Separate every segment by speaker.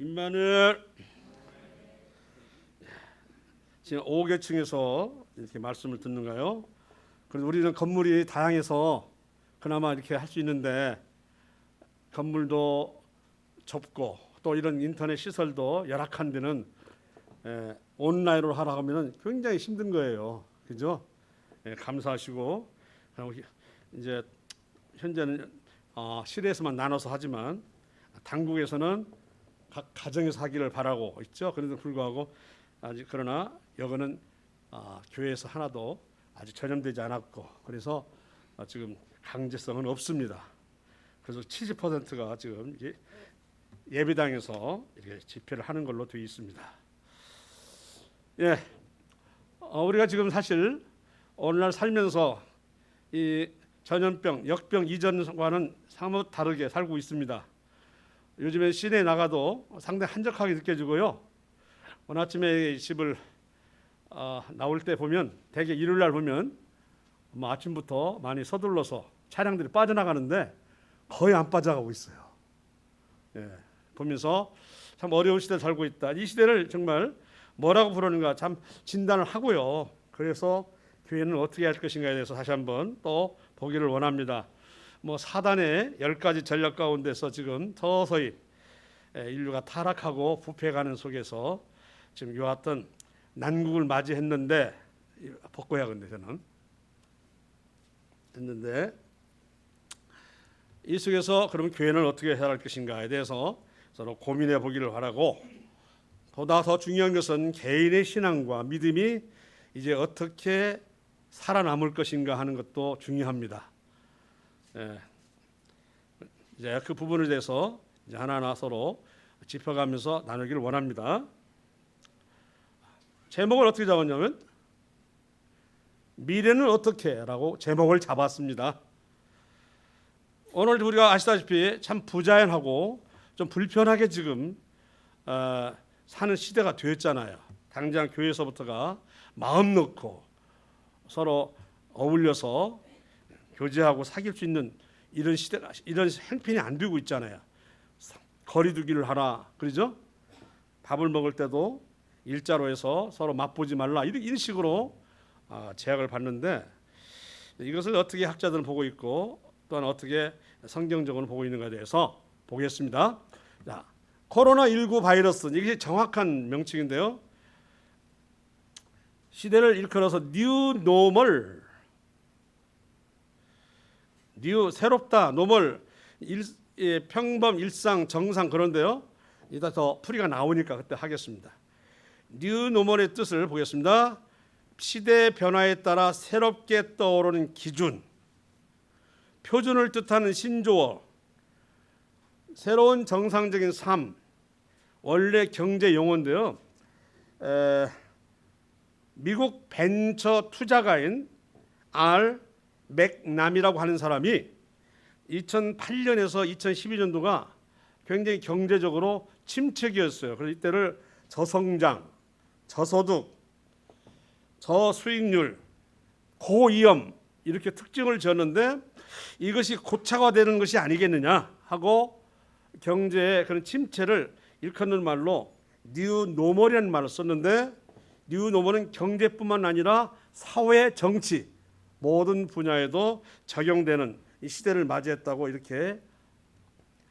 Speaker 1: 임마누엘. 지금 5계층에서 이렇게 말씀을 듣는가요? 그래서 우리는 건물이 다양해서 그나마 이렇게 할 수 있는데 건물도 좁고 또 이런 인터넷 시설도 열악한 데는 온라인으로 하라 하면은 굉장히 힘든 거예요. 그죠? 감사하시고 이제 현재는 실내에서만 나눠서 하지만 당국에서는 각 가정에서 하기를 바라고 있죠. 그런데 불구하고 아직 그러나 여기는 교회에서 하나도 아직 전염되지 않았고 그래서 지금 강제성은 없습니다. 그래서 70%가 지금 예배당에서 이렇게 집회를 하는 걸로 되어 있습니다. 예, 우리가 지금 사실 오늘날 살면서 이 전염병, 역병 이전과는 사뭇 다르게 살고 있습니다. 요즘에 시내에 나가도 상당히 한적하게 느껴지고요. 오늘 아침에 집을 나올 때 보면 대개 일요일날 보면 아침부터 많이 서둘러서 차량들이 빠져나가는데 거의 안 빠져가고 있어요. 예, 보면서 참 어려운 시대를 살고 있다. 이 시대를 정말 뭐라고 부르는가 참 진단을 하고요. 그래서 교회는 어떻게 할 것인가에 대해서 다시 한번 또 보기를 원합니다. 사단의 10가지 전략 가운데서 지금 서서히 인류가 타락하고 부패가는 속에서 지금 이와 같은 난국을 맞이했는데 벗고야 근데 저는 했는데 이 속에서 그럼 교회는 어떻게 해야 할 것인가에 대해서 서로 고민해 보기를 바라고 보다 더 중요한 것은 개인의 신앙과 믿음이 이제 어떻게 살아남을 것인가 하는 것도 중요합니다. 이제 그 부분에 대해서 이제 하나하나 서로 짚어가면서 나누기를 원합니다. 제목을 어떻게 잡았냐면 미래는 어떻게라고 제목을 잡았습니다. 오늘 우리가 아시다시피 참 부자연하고 좀 불편하게 지금 사는 시대가 되었잖아요. 당장 교회에서부터가 마음 놓고 서로 어울려서 교제하고 사귈 수 있는 이런 시대가 이런 형편이 안 되고 있잖아요. 거리두기를 하라 그러죠? 밥을 먹을 때도 일자로 해서 서로 맛보지 말라 이런 식으로 제약을 받는데 이것을 어떻게 학자들은 보고 있고 또한 어떻게 성경적으로 보고 있는가에 대해서 보겠습니다. 자, 코로나19 바이러스 이게 정확한 명칭인데요. 시대를 일컬어서 뉴 노멀, 뉴 새롭다, 노멀 평범, 일상, 정상 그런데요. 이따 더 풀이가 나오니까 그때 하겠습니다. 뉴 노멀의 뜻을 보겠습니다. 시대 변화에 따라 새롭게 떠오르는 기준, 표준을 뜻하는 신조어, 새로운 정상적인 삶, 원래 경제 용어인데요. 미국 벤처 투자가인 알 맥남이라고 하는 사람이 2008년에서 2012년도가 굉장히 경제적으로 침체기였어요. 그래서 이때를 저성장, 저소득, 저수익률, 고위험 이렇게 특징을 지었는데 이것이 고착화되는 것이 아니겠느냐 하고 경제의 그런 침체를 일컫는 말로 뉴 노멀이라는 말을 썼는데 뉴 노멀은 경제뿐만 아니라 사회, 정치 모든 분야에도 적용되는 이 시대를 맞이했다고 이렇게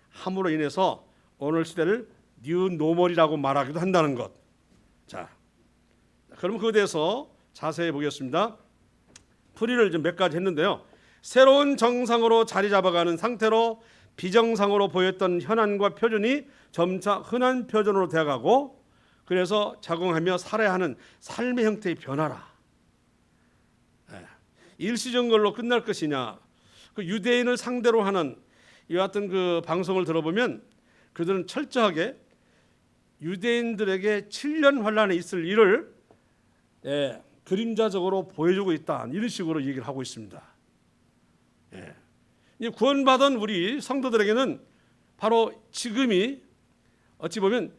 Speaker 1: 함으로 인해서 오늘 시대를 뉴 노멀이라고 말하기도 한다는 것. 자, 그럼 그에 대해서 자세히 보겠습니다. 풀이를 좀 몇 가지 했는데요. 새로운 정상으로 자리 잡아가는 상태로 비정상으로 보였던 현안과 표준이 점차 흔한 표준으로 되어가고 그래서 적응하며 살아야 하는 삶의 형태의 변화라. 일시적인 걸로 끝날 것이냐. 그 유대인을 상대로 하는 이와 같은 그 방송을 들어보면 그들은 철저하게 유대인들에게 7년 환란에 있을 일을 그림자적으로 보여주고 있다. 이런 식으로 얘기를 하고 있습니다. 구원받은 우리 성도들에게는 바로 지금이 어찌 보면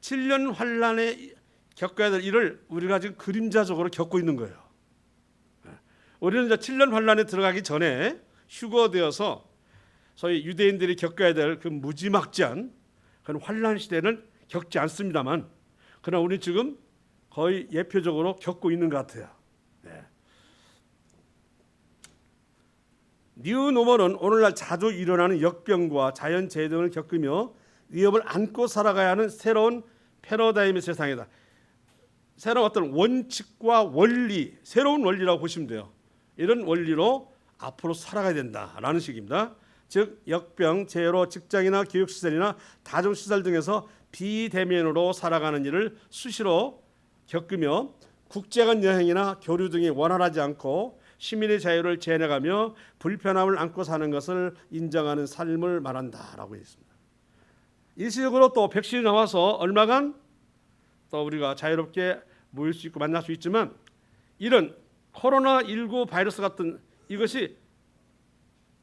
Speaker 1: 7년 환란에 겪어야 될 일을 우리가 지금 그림자적으로 겪고 있는 거예요. 우리는 이제 7년 환란에 들어가기 전에 휴거되어서 소위 유대인들이 겪어야 될 그 무지막지한 그런 환란 시대는 겪지 않습니다만, 그러나 우리 지금 거의 예표적으로 겪고 있는 것 같아요. 네. 뉴노멀은 오늘날 자주 일어나는 역병과 자연재해 등을 겪으며 위협을 안고 살아가야 하는 새로운 패러다임의 세상이다. 새로운 어떤 원칙과 원리, 새로운 원리라고 보시면 돼요. 이런 원리로 앞으로 살아가야 된다라는 식입니다. 즉 역병, 재해로 직장이나 교육시설이나 다중시설 등에서 비대면으로 살아가는 일을 수시로 겪으며 국제간 여행이나 교류 등이 원활하지 않고 시민의 자유를 제한해가며 불편함을 안고 사는 것을 인정하는 삶을 말한다라고 했습니다. 일시적으로 또 백신이 나와서 얼마간 또 우리가 자유롭게 모일 수 있고 만날 수 있지만, 이런 코로나19 바이러스 같은 이것이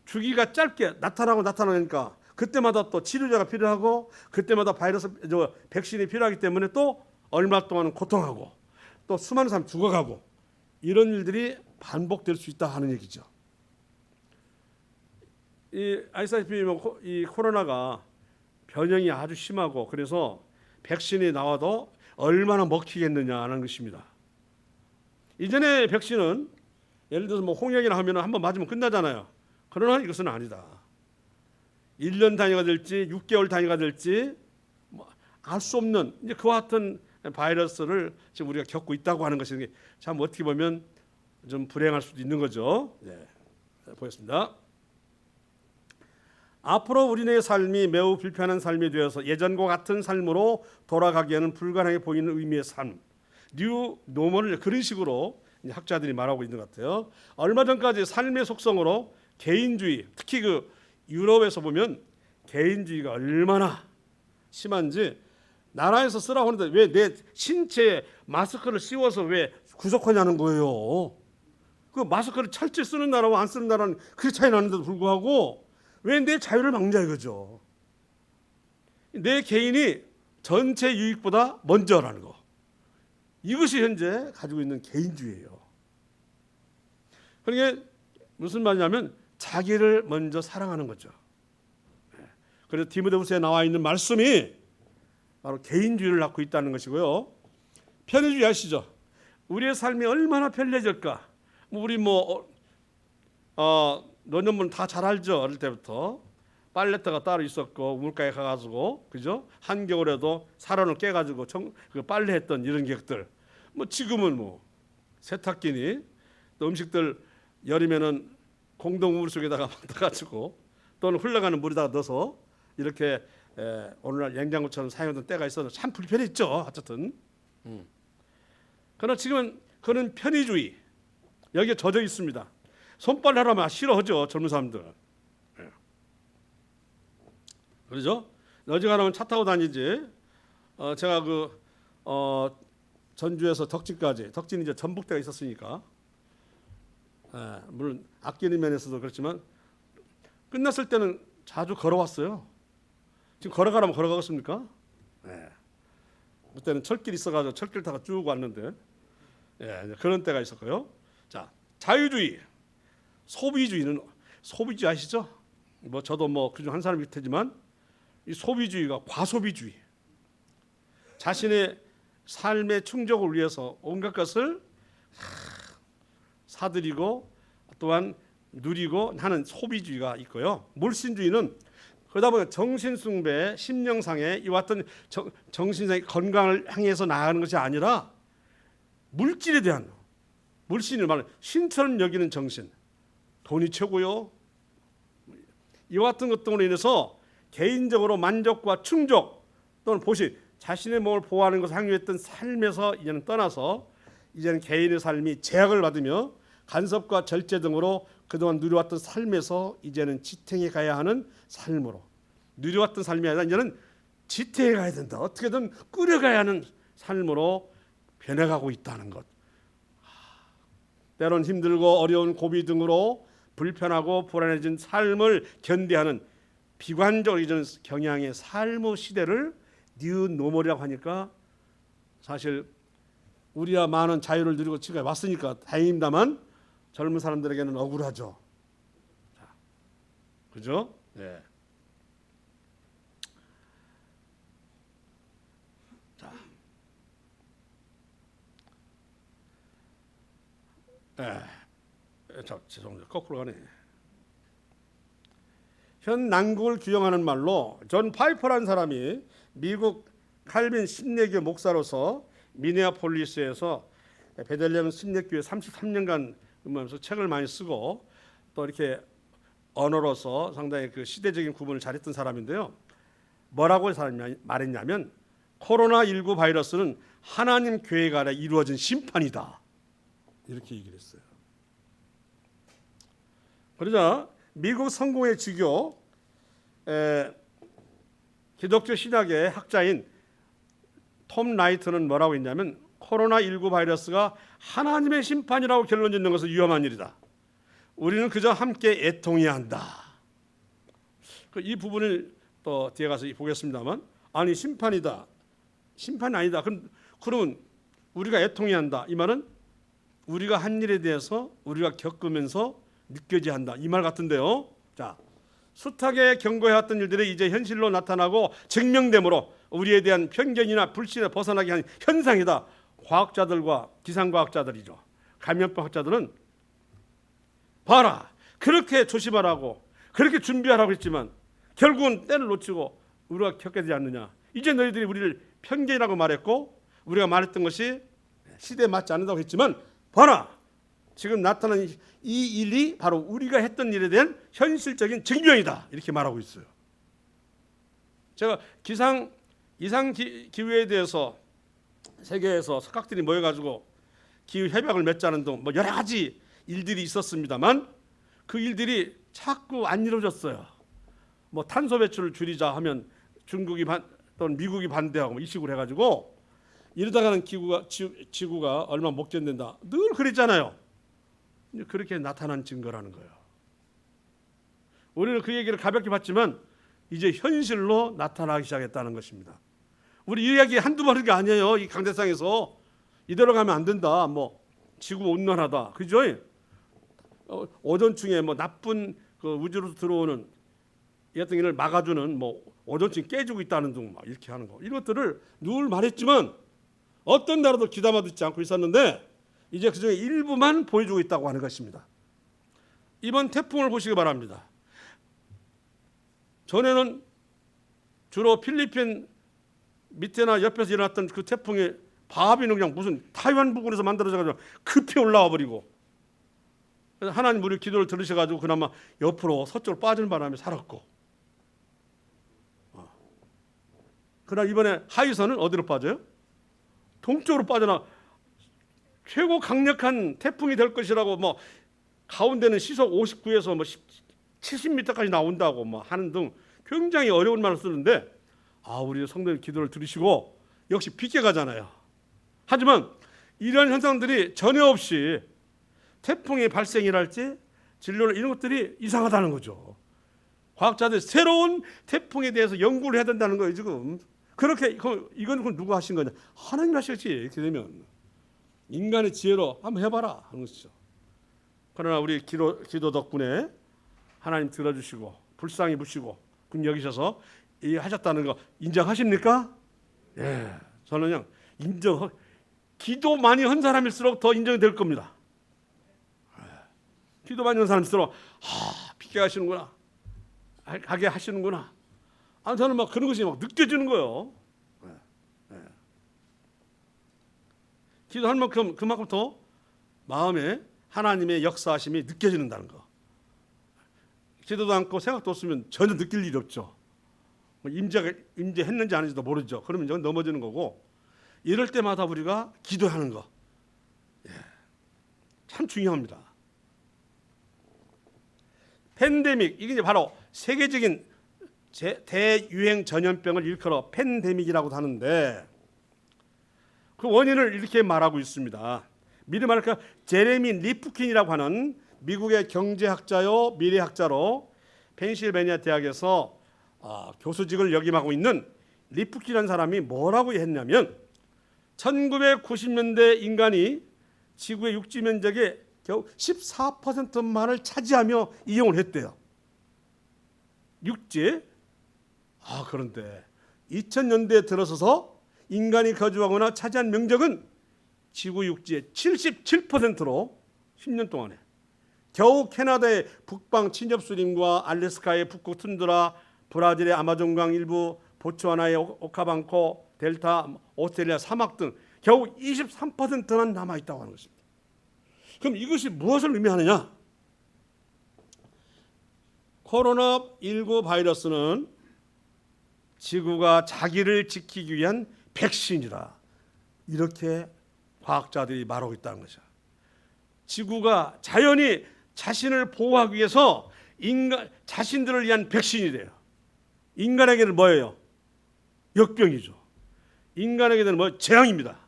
Speaker 1: 주기가 짧게 나타나니까 그때마다 또 치료제가 필요하고 그때마다 백신이 필요하기 때문에 또 얼마 동안은 고통하고 또 수많은 사람이 죽어가고 이런 일들이 반복될 수 있다 하는 얘기죠. 아시다시피 이 코로나가 변형이 아주 심하고 그래서 백신이 나와도 얼마나 먹히겠느냐는 것입니다. 이전에 백신은 예를 들어서 홍역이나 하면 한번 맞으면 끝나잖아요. 그러나 이것은 아니다. 1년 단위가 될지 6개월 단위가 될지 알 수 없는 이제 그와 같은 바이러스를 지금 우리가 겪고 있다고 하는 것이 참 어떻게 보면 좀 불행할 수도 있는 거죠. 네, 보겠습니다. 앞으로 우리의 삶이 매우 불편한 삶이 되어서 예전과 같은 삶으로 돌아가기에는 불가능해 보이는 의미의 삶, 뉴 노멀을 그런 식으로 학자들이 말하고 있는 것 같아요. 얼마 전까지 삶의 속성으로 개인주의, 특히 그 유럽에서 보면 개인주의가 얼마나 심한지, 나라에서 쓰라고 하는데 왜 내 신체에 마스크를 씌워서 왜 구속하냐는 거예요. 그 마스크를 철저히 쓰는 나라와 안 쓰는 나라는 그 차이 나는데도 불구하고 왜 내 자유를 막냐 이거죠. 내 개인이 전체 유익보다 먼저라는 거. 이것이 현재 가지고 있는 개인주의예요. 그러니까 무슨 말이냐면 자기를 먼저 사랑하는 거죠. 그래서 디모데후서에 나와 있는 말씀이 바로 개인주의를 낳고 있다는 것이고요. 편의주의 아시죠? 우리의 삶이 얼마나 편리해질까? 우리 노년분 다 잘 알죠. 어릴 때부터 빨래터가 따로 있었고 우물가에 가가지고 그죠? 한겨울에도 사론을 깨가지고 그 빨래했던 이런 기억들. 지금은 세탁기니 또 음식들 여름에는 공동 우물 속에다가 넣어가지고 또는 흘러가는 물에다가 넣어서 이렇게 오늘날 냉장고처럼 사용하던 때가 있어서 참 불편했죠. 어쨌든. 그러나 지금은 그런 편의주의 여기에 젖어 있습니다. 손빨래하면 싫어하죠. 젊은 사람들. 그러죠? 어지간하면 차 타고 다니지. 제가 전주에서 덕진 이제 전북대가 있었으니까 물론 아끼는 면에서도 그렇지만 끝났을 때는 자주 걸어왔어요. 지금 걸어가라면 걸어가겠습니까? 네. 그때는 철길 있어가지고 철길 타고 쭉 왔는데 그런 때가 있었고요. 자, 자유주의, 소비주의는 소비주의 아시죠? 저도 그중 한 사람일 테지만 이 소비주의가 과소비주의. 자신의 삶의 충족을 위해서 온갖 것을 사들이고 또한 누리고 하는 소비주의가 있고요. 물신주의는 그러다 보니 정신숭배, 심령상해 이와 같은 정신상의 건강을 향해서 나아가는 것이 아니라 물질에 대한 물신을 말하는 신처럼 여기는 정신, 돈이 최고요. 이와 같은 것 등으로 인해서 개인적으로 만족과 충족 또는 보시 자신의 몸을 보호하는 것을 향유했던 삶에서 이제는 떠나서 이제는 개인의 삶이 제약을 받으며 간섭과 절제 등으로 그동안 누려왔던 삶에서 이제는 지탱해 가야 하는 삶으로, 누려왔던 삶이 아니라 이제는 지탱해 가야 된다. 어떻게든 끌어가야 하는 삶으로 변해가고 있다는 것. 때론 힘들고 어려운 고비 등으로 불편하고 불안해진 삶을 견디하는 비관적으로 이제는 경향의 삶의 시대를 뉴 노멀이라고 하니까 사실 우리야 많은 자유를 누리고 지금까지 왔으니까 다행입니다만 젊은 사람들에게는 억울하죠. 자, 그죠? 네. 죄송합니다. 거꾸로 가네. 현 난국을 규정하는 말로 존 파이퍼라는 사람이 미국 칼빈 심례교 목사로서 미네아폴리스에서 베들레헴 심례교회 33년간 근무하면서 책을 많이 쓰고 또 이렇게 언어로서 상당히 그 시대적인 구분을 잘했던 사람인데요. 뭐라고 말했냐면 코로나19 바이러스는 하나님 교회가 아니라 이루어진 심판이다. 이렇게 얘기를 했어요. 그러자 미국 성공의 지교 기독교 신학의 학자인 톰 라이트는 뭐라고 했냐면 코로나19 바이러스가 하나님의 심판이라고 결론 짓는 것은 위험한 일이다. 우리는 그저 함께 애통해야 한다. 이 부분을 또 뒤에 가서 보겠습니다만, 아니 심판이다, 심판이 아니다. 그러면 우리가 애통해야 한다. 이 말은 우리가 한 일에 대해서 우리가 겪으면서 느껴져야 한다. 이 말 같은데요. 자, 숱하게 경고해왔던 일들이 이제 현실로 나타나고 증명되므로 우리에 대한 편견이나 불신에 벗어나게 하는 현상이다. 과학자들과 기상과학자들이죠. 감염병 학자들은 봐라, 그렇게 조심하라고 그렇게 준비하라고 했지만 결국은 때를 놓치고 우리가 겪게 되지 않느냐. 이제 너희들이 우리를 편견이라고 말했고 우리가 말했던 것이 시대에 맞지 않는다고 했지만 봐라, 지금 나타난 이 일이 바로 우리가 했던 일에 대한 현실적인 증명이다. 이렇게 말하고 있어요. 제가 이상기후에 대해서 세계에서 석학들이 모여가지고 기후협약을 맺자는 등 뭐 여러 가지 일들이 있었습니다만 그 일들이 자꾸 안 이루어졌어요. 뭐 탄소 배출을 줄이자 하면 중국이 또는 미국이 반대하고 이 식으로 해가지고 이러다가는 지구가 얼마 못 견딘다. 늘 그랬잖아요. 그렇게 나타난 증거라는 거예요. 우리는 그 얘기를 가볍게 봤지만 이제 현실로 나타나기 시작했다는 것입니다. 우리 이 이야기 한두 번 하는 게 아니에요. 이 강대상에서 이대로 가면 안 된다. 뭐 지구 온난화다. 그죠? 오존층에 뭐 나쁜 그 우주로 들어오는 이같은 일을 막아주는 뭐 오존층 깨지고 있다는 등 막 이렇게 하는 거. 이것들을 늘 말했지만 어떤 나라도 귀담아 듣지 않고 있었는데 이제 그중에 일부만 보여주고 있다고 하는 것입니다. 이번 태풍을 보시기 바랍니다. 전에는 주로 필리핀 밑에나 옆에서 일어났던 그 태풍의 바비는 그냥 무슨 타이완 부근에서 만들어져가지고 급히 올라와 버리고, 그래서 하나님 우리 기도를 들으셔가지고 그나마 옆으로 서쪽으로 빠지는 바람에 살았고, 그러나 이번에 하이선은 어디로 빠져요? 동쪽으로 빠져나 최고 강력한 태풍이 될 것이라고 뭐 가운데는 시속 59에서 뭐 70m까지 나온다고 뭐 하는 등 굉장히 어려운 말을 쓰는데 우리 성도님 기도를 들으시고 역시 비껴가잖아요. 하지만 이런 현상들이 전혀 없이 태풍의 발생이랄지 진로를 이런 것들이 이상하다는 거죠. 과학자들이 새로운 태풍에 대해서 연구를 해야 된다는 거예요. 지금 그렇게 이건 누가 하신 거냐? 하나님 하셨지. 이렇게 되면 인간의 지혜로 한번 해봐라 하는 것이죠. 그러나 우리 기도 덕분에 하나님 들어주시고 불쌍히 보시고 군 여기셔서 이 하셨다는 거 인정하십니까? 예, 저는 그냥 기도 많이 한 사람일수록 더 인정이 될 겁니다. 기도 많이 한 사람일수록 비게 하시는구나, 하게 하시는구나. 저는 막 그런 것이 막 느껴지는 거예요. 기도할 만큼 그만큼 더 마음에 하나님의 역사하심이 느껴지는다는 거. 기도도 않고 생각도 없으면 전혀 느낄 일이 없죠. 임재했는지 아닌지도 모르죠. 그러면 이제 넘어지는 거고, 이럴 때마다 우리가 기도하는 거, 참 중요합니다. 팬데믹, 이게 이제 바로 세계적인 대유행 전염병을 일컬어 팬데믹이라고 하는데 그 원인을 이렇게 말하고 있습니다. 미리 말할까, 제레미 리프킨이라고 하는 미국의 경제학자요 미래학자로 펜실베니아 대학에서 교수직을 역임하고 있는 리프킨이라는 사람이 뭐라고 했냐면 1990년대 인간이 지구의 육지 면적의 겨우 14%만을 차지하며 이용을 했대요. 육지. 그런데 2000년대에 들어서서 인간이 거주하거나 차지한 면적은 지구 육지의 77%로 10년 동안에 겨우 캐나다의 북방 침엽수림과 알래스카의 북극 툰드라, 브라질의 아마존강 일부, 보츠와나의 오카방코 델타, 오스트레일리아 사막 등 겨우 23%만 남아있다고 하는 것입니다. 그럼 이것이 무엇을 의미하느냐? 코로나19 바이러스는 지구가 자기를 지키기 위한 백신이라 이렇게 과학자들이 말하고 있다는 거죠. 지구가 자연이 자신을 보호하기 위해서 자신들을 위한 백신이래요. 인간에게는 뭐예요? 역병이죠. 인간에게는 뭐 재앙입니다.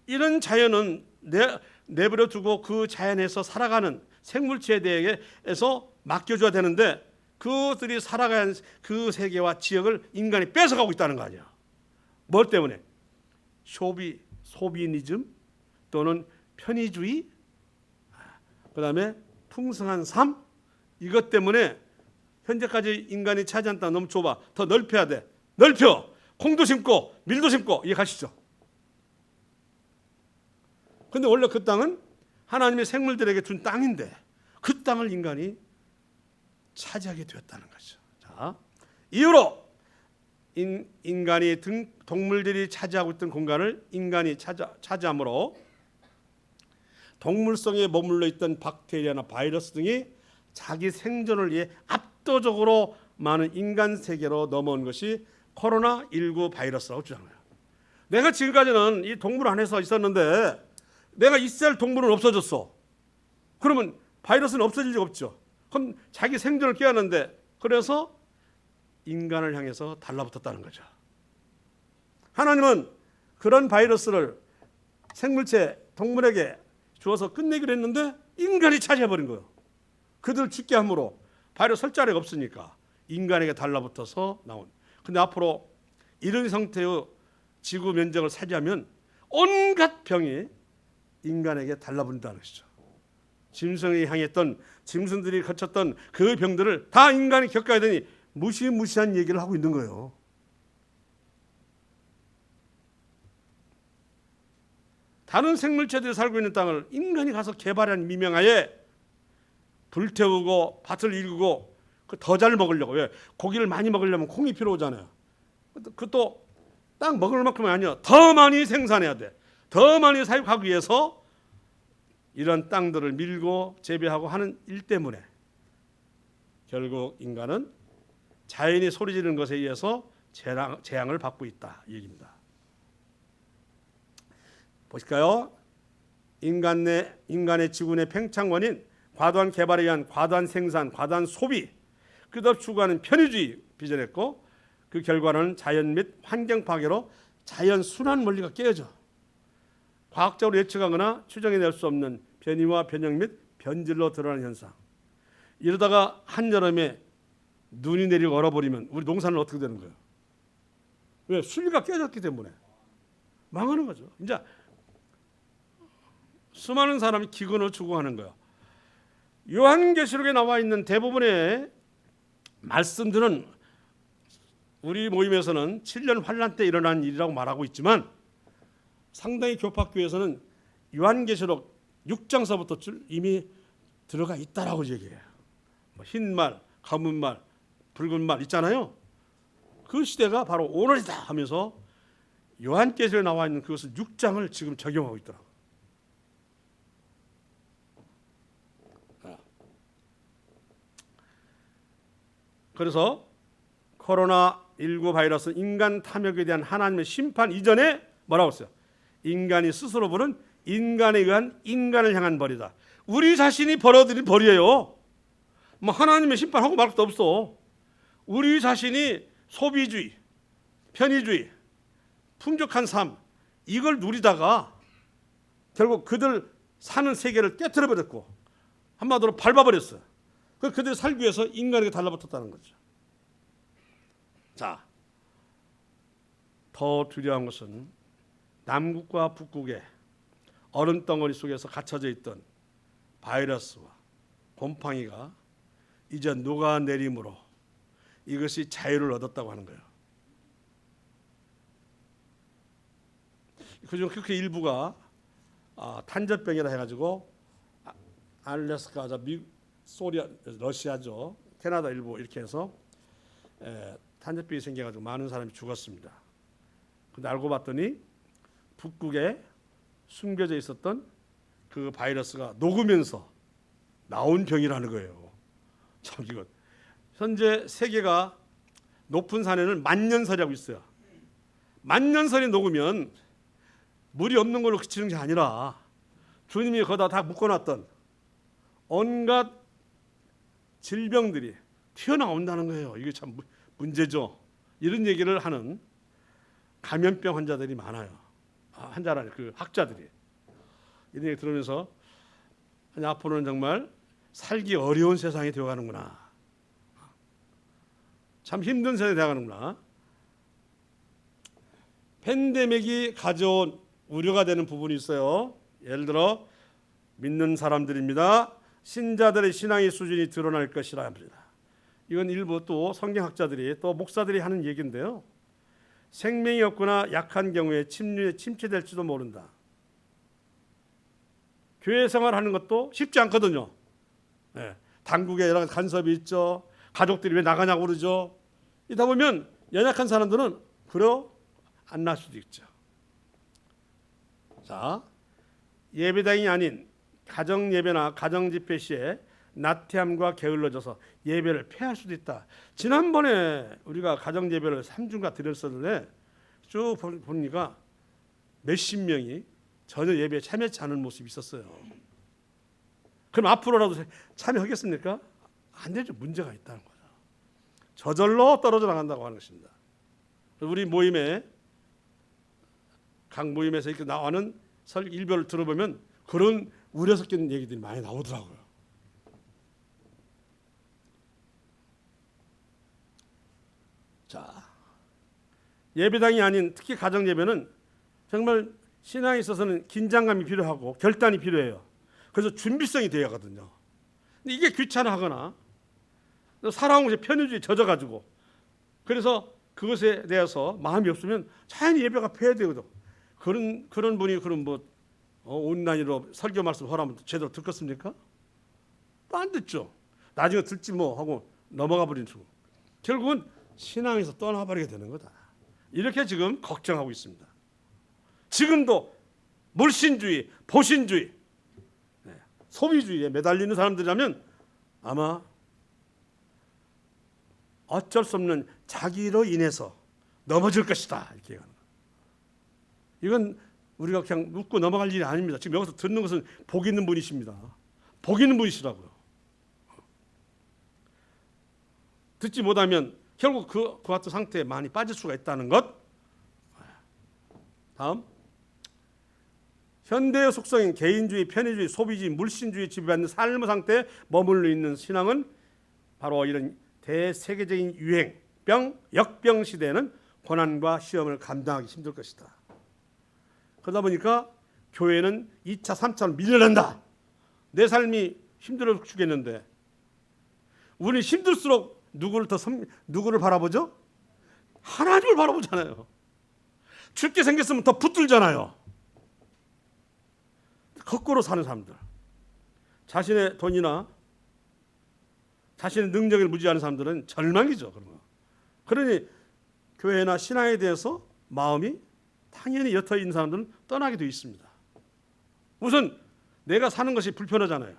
Speaker 1: 이런 자연은 내버려 두고 그 자연에서 살아가는 생물체에 대해서 맡겨줘야 되는데 그들이 살아가는 그 세계와 지역을 인간이 뺏어가고 있다는 거 아니야. 뭐 때문에? 소비니즘 또는 편의주의, 그 다음에 풍성한 삶, 이것 때문에 현재까지 인간이 차지한 땅 너무 좁아. 더 넓혀야 돼. 넓혀. 콩도 심고 밀도 심고. 이해가시죠? 근데 원래 그 땅은 하나님의 생물들에게 준 땅인데 그 땅을 인간이 차지하게 되었다는 거죠. 자, 이후로 인간이 동물들이 차지하고 있던 공간을 인간이 차지함으로 동물성에 머물러 있던 박테리아나 바이러스 등이 자기 생존을 위해 압도적으로 많은 인간 세계로 넘어온 것이 코로나19 바이러스라고 주장해요. 내가 지금까지는 이 동물 안에서 있었는데 내가 있어야 할 동물은 없어졌어. 그러면 바이러스는 없어질 리가 없죠. 그럼 자기 생존을 깨었는데 그래서 인간을 향해서 달라붙었다는 거죠. 하나님은 그런 바이러스를 생물체, 동물에게 주어서 끝내기로 했는데 인간이 차지해버린 거예요. 그들 죽게 함으로 바이러스 설 자리가 없으니까 인간에게 달라붙어서 나온. 근데 앞으로 이런 상태의 지구 면적을 차지하면 온갖 병이 인간에게 달라붙는다는 것이죠. 짐승이 향했던 짐승들이 거쳤던 그 병들을 다 인간이 겪어야 되니 무시무시한 얘기를 하고 있는 거예요. 다른 생물체들이 살고 있는 땅을 인간이 가서 개발한 미명하에 불태우고 밭을 일구고 더 잘 먹으려고. 왜? 고기를 많이 먹으려면 콩이 필요하잖아요. 그것도 딱 먹을 만큼이 아니야. 더 많이 생산해야 돼. 더 많이 사육하기 위해서 이런 땅들을 밀고 재배하고 하는 일 때문에 결국 인간은 자연이 소리 지르는 것에 의해서 재앙을 받고 있다 이 얘기입니다. 보실까요? 인간의 지구 내 팽창 원인, 과도한 개발에 의한 과도한 생산, 과도한 소비, 끝없이 추구하는 편의주의 빚어냈고 그 결과는 자연 및 환경 파괴로 자연 순환 원리가 깨어져 과학적으로 예측하거나 추정해낼 수 없는 변이와 변형 및 변질로 드러나는 현상. 이러다가 한여름에 눈이 내리고 얼어버리면 우리 농사는 어떻게 되는 거예요? 왜? 순리가 깨졌기 때문에 망하는 거죠. 이제 수많은 사람이 기근을 추구하는 거예요. 요한계시록에 나와 있는 대부분의 말씀들은 우리 모임에서는 7년 환란 때 일어난 일이라고 말하고 있지만 상당히 교파교에서는 요한계시록 6장서부터 이미 들어가 있다라고 얘기해요. 흰 말, 검은 말, 붉은 말 있잖아요. 그 시대가 바로 오늘이다 하면서 요한계시록에 나와 있는 그것을 6장을 지금 적용하고 있더라고요. 그래서 코로나19 바이러스 인간 탐욕에 대한 하나님의 심판 이전에 뭐라고 했어요? 인간이 스스로 부른 인간에 의한 인간을 향한 벌이다. 우리 자신이 벌어들인 벌이에요. 뭐 하나님의 심판하고 말 것도 없어. 우리 자신이 소비주의, 편의주의, 풍족한 삶 이걸 누리다가 결국 그들 사는 세계를 깨트려버렸고 한마디로 밟아버렸어요. 그들이 살기 위해서 인간에게 달라붙었다는 거죠. 자, 더 두려운 것은 남극과 북극의 얼음 덩어리 속에서 갇혀져 있던 바이러스와 곰팡이가 이제 녹아내림으로 이것이 자유를 얻었다고 하는 거예요. 그중 그 일부가 탄저병이라 해가지고 알래스카, 소리아, 러시아죠, 캐나다 일부 이렇게 해서 탄저병이 생겨가지고 많은 사람이 죽었습니다. 근데 알고 봤더니 북극에 숨겨져 있었던 그 바이러스가 녹으면서 나온 병이라는 거예요. 참 이거 현재 세계가 높은 산에는 만년설이라고 있어요. 만년설이 녹으면 물이 없는 걸로 그치는 게 아니라 주님이 거기다 다 묶어놨던 온갖 질병들이 튀어나온다는 거예요. 이게 참 문제죠. 이런 얘기를 하는 감염병 환자들이 많아요. 환자라니 그 학자들이 이런 얘기 들으면서 앞으로는 정말 살기 어려운 세상이 되어가는구나. 참 힘든 세상이 되어가는구나. 팬데믹이 가져온 우려가 되는 부분이 있어요. 예를 들어 믿는 사람들입니다. 신자들의 신앙의 수준이 드러날 것이라 합니다. 이건 일부 또 성경학자들이 또 목사들이 하는 얘기인데요. 생명이 없거나 약한 경우에 침륜에 침체될지도 모른다. 교회 생활하는 것도 쉽지 않거든요. 당국에 여러 가지 간섭이 있죠. 가족들이 왜 나가냐고 그러죠. 이다 보면 연약한 사람들은 그러 안 날 수도 있죠. 자, 예배당이 아닌 가정 예배나 가정 집회 시에 나태함과 게을러져서 예배를 패할 수도 있다. 지난번에 우리가 가정 예배를 3주가 드렸었는데 쭉 보니까 몇십 명이 전혀 예배에 참여하지 않은 모습이 있었어요. 그럼 앞으로라도 참여하겠습니까? 안 되죠. 문제가 있다는 거죠. 저절로 떨어져 나간다고 하는 것입니다. 우리 모임에 각 모임에서 이렇게 나오는 일별을 들어보면 그런 우려 섞인 얘기들이 많이 나오더라고요. 자, 예배당이 아닌 특히 가정 예배는 정말 신앙에 있어서는 긴장감이 필요하고 결단이 필요해요. 그래서 준비성이 되어야 하거든요. 근데 이게 귀찮아하거나 살아온 것에 편의주의에 젖어가지고 그래서 그것에 대해서 마음이 없으면 자연히 예배가 폐해야 되거든. 그런 분이 그럼 온라인으로 설교 말씀 허라면 제대로 듣겠습니까? 또 안 듣죠. 나중에 듣지 뭐 하고 넘어가 버리는 중. 결국은 신앙에서 떠나버리게 되는 거다. 이렇게 지금 걱정하고 있습니다. 지금도 물신주의, 보신주의, 소비주의에 매달리는 사람들이라면 아마 어쩔 수 없는 자기로 인해서 넘어질 것이다. 이렇게 얘기하는 거예요. 이건 우리가 그냥 웃고 넘어갈 일이 아닙니다. 지금 여기서 듣는 것은 복 있는 분이십니다. 복 있는 분이시라고요. 듣지 못하면 결국 그 같은 상태에 많이 빠질 수가 있다는 것. 다음, 현대의 속성인 개인주의, 편의주의, 소비주의, 물신주의 지배받는 삶의 상태에 머물러 있는 신앙은 바로 이런 대세계적인 유행병, 역병 시대에는 고난과 시험을 감당하기 힘들 것이다. 그러다 보니까 교회는 2차, 3차로 밀려난다. 내 삶이 힘들어 죽겠는데 우리는 힘들수록 누구를 바라보죠? 하나님을 바라보잖아요. 죽게 생겼으면 더 붙들잖아요. 거꾸로 사는 사람들, 자신의 돈이나 자신의 능력을 무지하는 사람들은 절망이죠. 그런 거. 그러니 교회나 신앙에 대해서 마음이 당연히 옅어 있는 사람들은 떠나게 되어 있습니다. 우선 내가 사는 것이 불편하잖아요.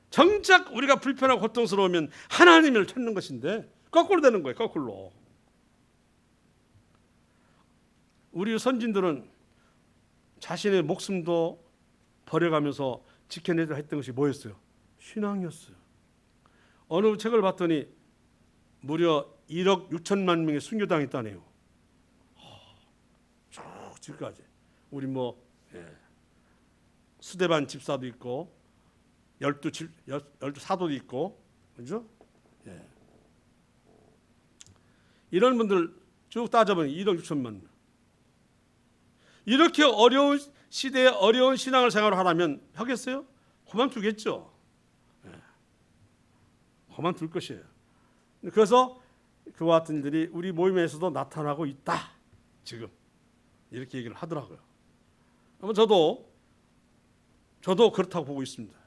Speaker 1: 정작 우리가 불편하고 고통스러우면 하나님을 찾는 것인데 거꾸로 되는 거예요. 거꾸로. 우리 선진들은 자신의 목숨도 버려가면서 지켜내려 했던 것이 뭐였어요? 신앙이었어요. 어느 책을 봤더니 무려 1억 6천만 명의 순교당했다네요. 쭉 지금까지 우리 수데반 집사도 있고 12 사도도 있고, 그죠? 이런 분들 쭉 따져보면 1억 6천만 명. 이렇게 어려운 시대에 어려운 신앙을 생활을 하라면 하겠어요? 그만두겠죠. 그만둘 것이에요. 그래서 그와 같은 일들이 우리 모임에서도 나타나고 있다. 지금 이렇게 얘기를 하더라고요. 아마 저도 그렇다고 보고 있습니다.